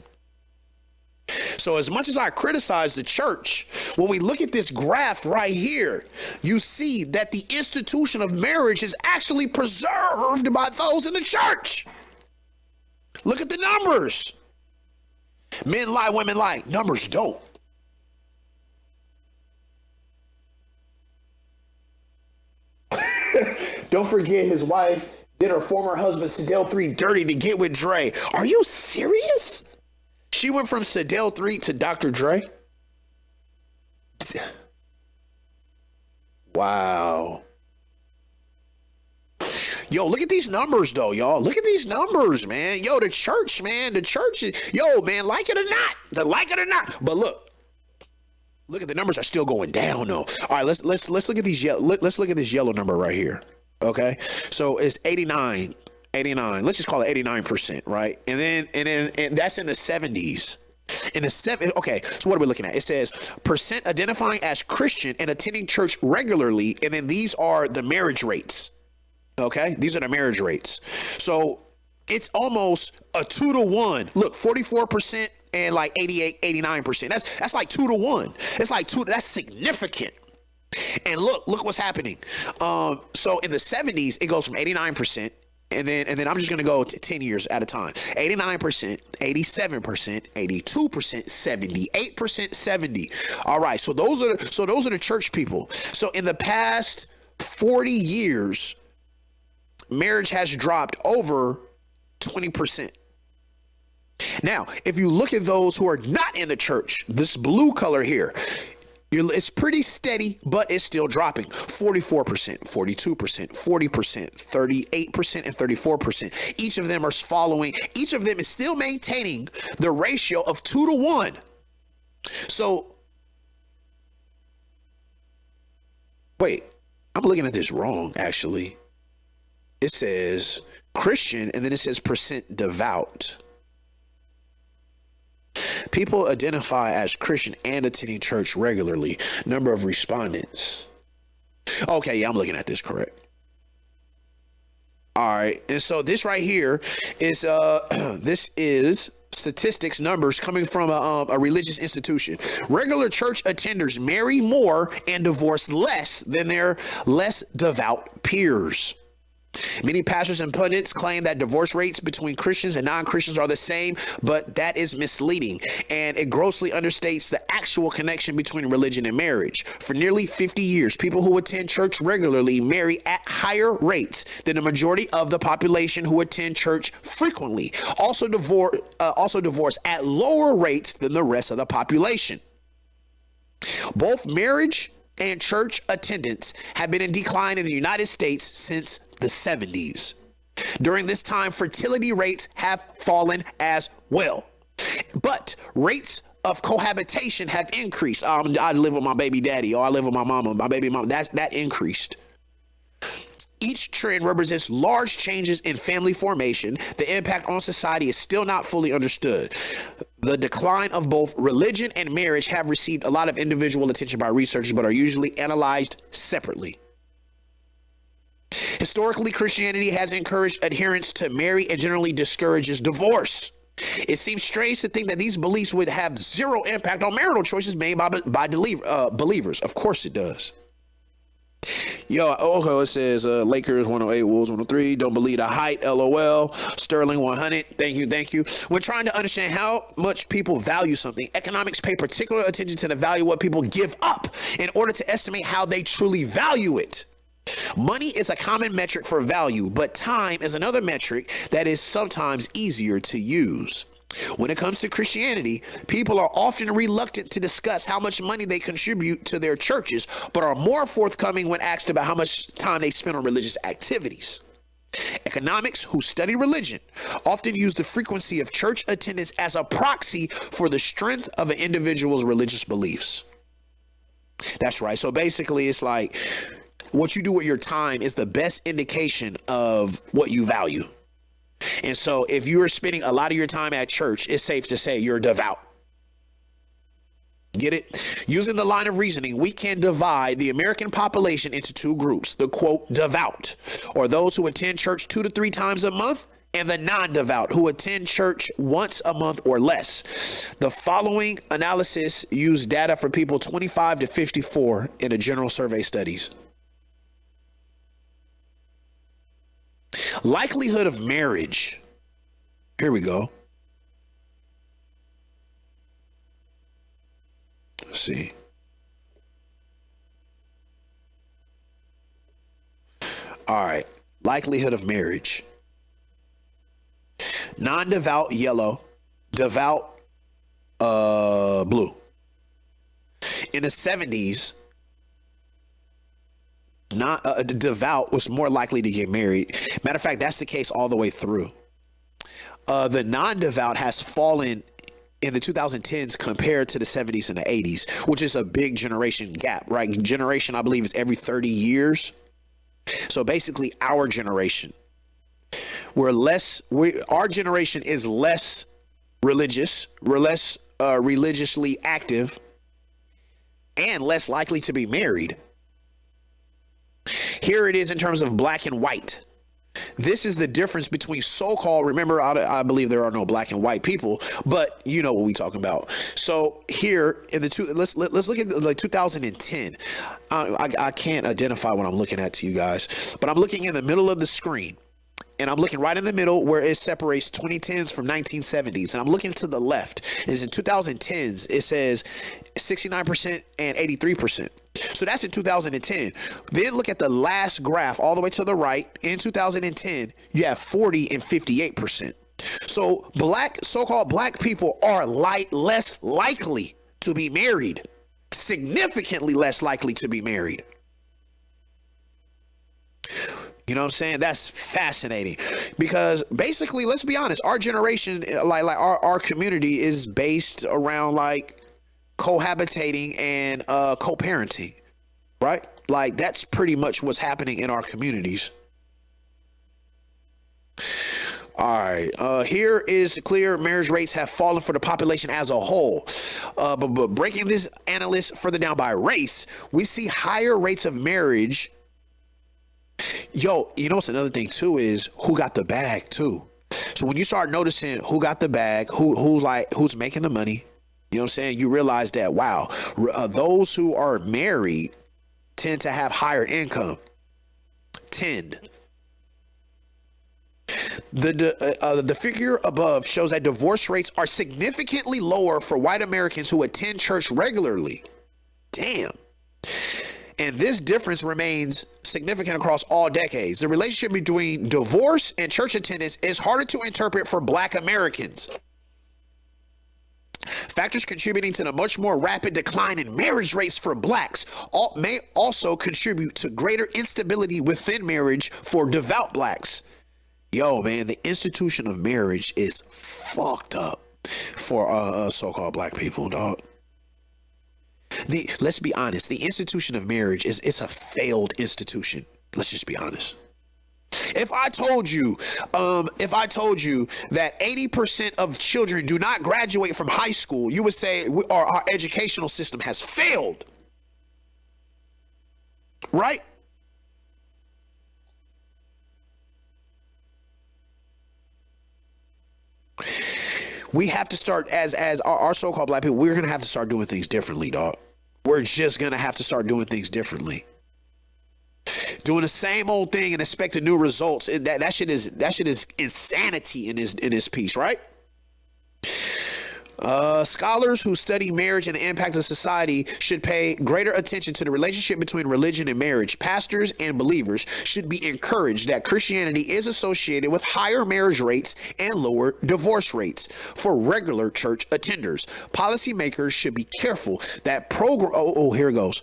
A: So as much as I criticize the church, when we look at this graph right here, you see that the institution of marriage is actually preserved by those in the church. Look at the numbers. Men lie, women lie. Numbers don't. Don't forget his wife did her former husband Sedell 3 dirty to get with Dre. Are you serious? She went from Sedell 3 to Dr. Dre? Wow. Yo, look at these numbers, though, y'all. Look at these numbers, man. Yo, the church, man. The church is, yo, man, like it or not. But look at the numbers are still going down, though. All right, let's look at these. Let's look at this yellow number right here. Okay, so it's 89. Let's just call it 89%, right? And then that's in the 70s. Okay, so what are we looking at? It says percent identifying as Christian and attending church regularly, and then these are the marriage rates. Okay, these are the marriage rates. So it's almost a 2 to 1. Look, 44% and like 89%. That's like 2 to 1. It's like two. That's significant. And look what's happening. So in the 70s, it goes from 89%. And then I'm just going to go to 10 years at a time. 89%, 87%, 82%, 78%, 70%. All right. So those are the church people. So in the past 40 years, marriage has dropped over 20%. Now, if you look at those who are not in the church, this blue color here, it's pretty steady, but it's still dropping. 44%, 42%, 40%, 38%, and 34%. Each of them are following. Each of them is still maintaining the ratio of 2 to 1. So, wait, I'm looking at this wrong, actually. It says Christian, and then it says percent devout. People identify as Christian and attending church regularly. Number of respondents. Okay, yeah, I'm looking at this correct. All right, and so this right here is this is statistics numbers coming from a religious institution. Regular church attenders marry more and divorce less than their less devout peers. Many pastors and pundits claim that divorce rates between Christians and non-Christians are the same, but that is misleading, and it grossly understates the actual connection between religion and marriage. For nearly 50 years, people who attend church regularly marry at higher rates than the majority of the population who attend church frequently. Also divorce at lower rates than the rest of the population. Both marriage and church attendance have been in decline in the United States since the 70s. During this time, fertility rates have fallen as well. But rates of cohabitation have increased. I live with my baby daddy, or I live with my mama, my baby mama. That increased. Each trend represents large changes in family formation. The impact on society is still not fully understood. The decline of both religion and marriage have received a lot of individual attention by researchers, but are usually analyzed separately. Historically, Christianity has encouraged adherents to marry and generally discourages divorce. It seems strange to think that these beliefs would have zero impact on marital choices made by believers. Of course it does. Yo, it says Lakers 108, Wolves 103. Don't believe the height, LOL. Sterling 100. Thank you. When trying to understand how much people value something, economics pay particular attention to the value of what people give up in order to estimate how they truly value it. Money is a common metric for value, but time is another metric that is sometimes easier to use. When it comes to Christianity, people are often reluctant to discuss how much money they contribute to their churches, but are more forthcoming when asked about how much time they spend on religious activities. Economics, who study religion, often use the frequency of church attendance as a proxy for the strength of an individual's religious beliefs. That's right. So basically, it's like what you do with your time is the best indication of what you value. And so if you are spending a lot of your time at church, it's safe to say you're devout. Get it? Using the line of reasoning, we can divide the American population into two groups. The quote devout, or those who attend church 2 to 3 times a month, and the non-devout, who attend church once a month or less. The following analysis used data for people 25 to 54 in a general survey studies. Likelihood of marriage. Here we go. Let's see. All right. Likelihood of marriage. Non-devout, yellow. Devout, blue. In the 70s, devout was more likely to get married. Matter of fact, that's the case all the way through. The non-devout has fallen in the 2010s compared to the 70s and the 80s, which is a big generation gap, right? Generation, I believe, is every 30 years. So basically, our generation, our generation is less religious, we're less religiously active, and less likely to be married. Here it is in terms of black and white. This is the difference between so-called, remember, I believe there are no black and white people, but you know what we talking about. So here in the let's look at like 2010. I can't identify what I'm looking at to you guys, but I'm looking in the middle of the screen. And I'm looking right in the middle where it separates 2010s from 1970s. And I'm looking to the left. Is in 2010s, it says 69% and 83%. So that's in 2010. Then look at the last graph all the way to the right. In 2010, you have 40 and 58%. So so-called black people are less likely to be married. Significantly less likely to be married. You know what I'm saying? That's fascinating because basically, let's be honest, our generation, like our community is based around like cohabitating and co-parenting, right? Like that's pretty much what's happening in our communities. All right. Here is clear marriage rates have fallen for the population as a whole. But breaking this analysis further down by race, we see higher rates of marriage. Yo, you know what's another thing too is who got the bag too. So when you start noticing who got the bag, who's making the money, you know what I'm saying? You realize that, wow, those who are married tend to have higher income. The figure above shows that divorce rates are significantly lower for white Americans who attend church regularly. Damn. And this difference remains significant across all decades. The relationship between divorce and church attendance is harder to interpret for black Americans. Factors contributing to the much more rapid decline in marriage rates for blacks may also contribute to greater instability within marriage for devout blacks. Yo, man, the institution of marriage is fucked up for so-called black people, dog. Let's be honest, the institution of marriage it's a failed institution. Let's just be honest. If I told you that 80% of children do not graduate from high school, you would say our educational system has failed. Right? We have to start as our so-called black people, we're going to have to start doing things differently, dog. We're just going to have to start doing things differently. Doing the same old thing and expecting new results. That shit is insanity in this piece, right? Scholars who study marriage and the impact of society should pay greater attention to the relationship between religion and marriage. Pastors and believers should be encouraged that Christianity is associated with higher marriage rates and lower divorce rates for regular church attenders. Policymakers should be careful that here it goes.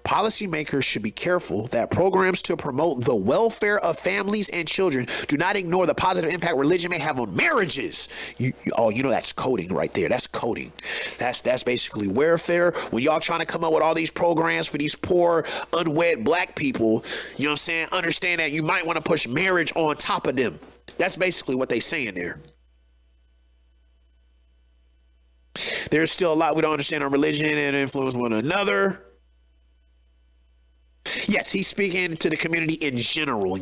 A: Policymakers should be careful that programs to promote the welfare of families and children do not ignore the positive impact religion may have on marriages. You know that's coding right there. That's coding. That's basically welfare. When y'all trying to come up with all these programs for these poor, unwed black people, you know what I'm saying? Understand that you might want to push marriage on top of them. That's basically what they saying there. There's still a lot we don't understand on religion and influence one another. Yes, he's speaking to the community in general.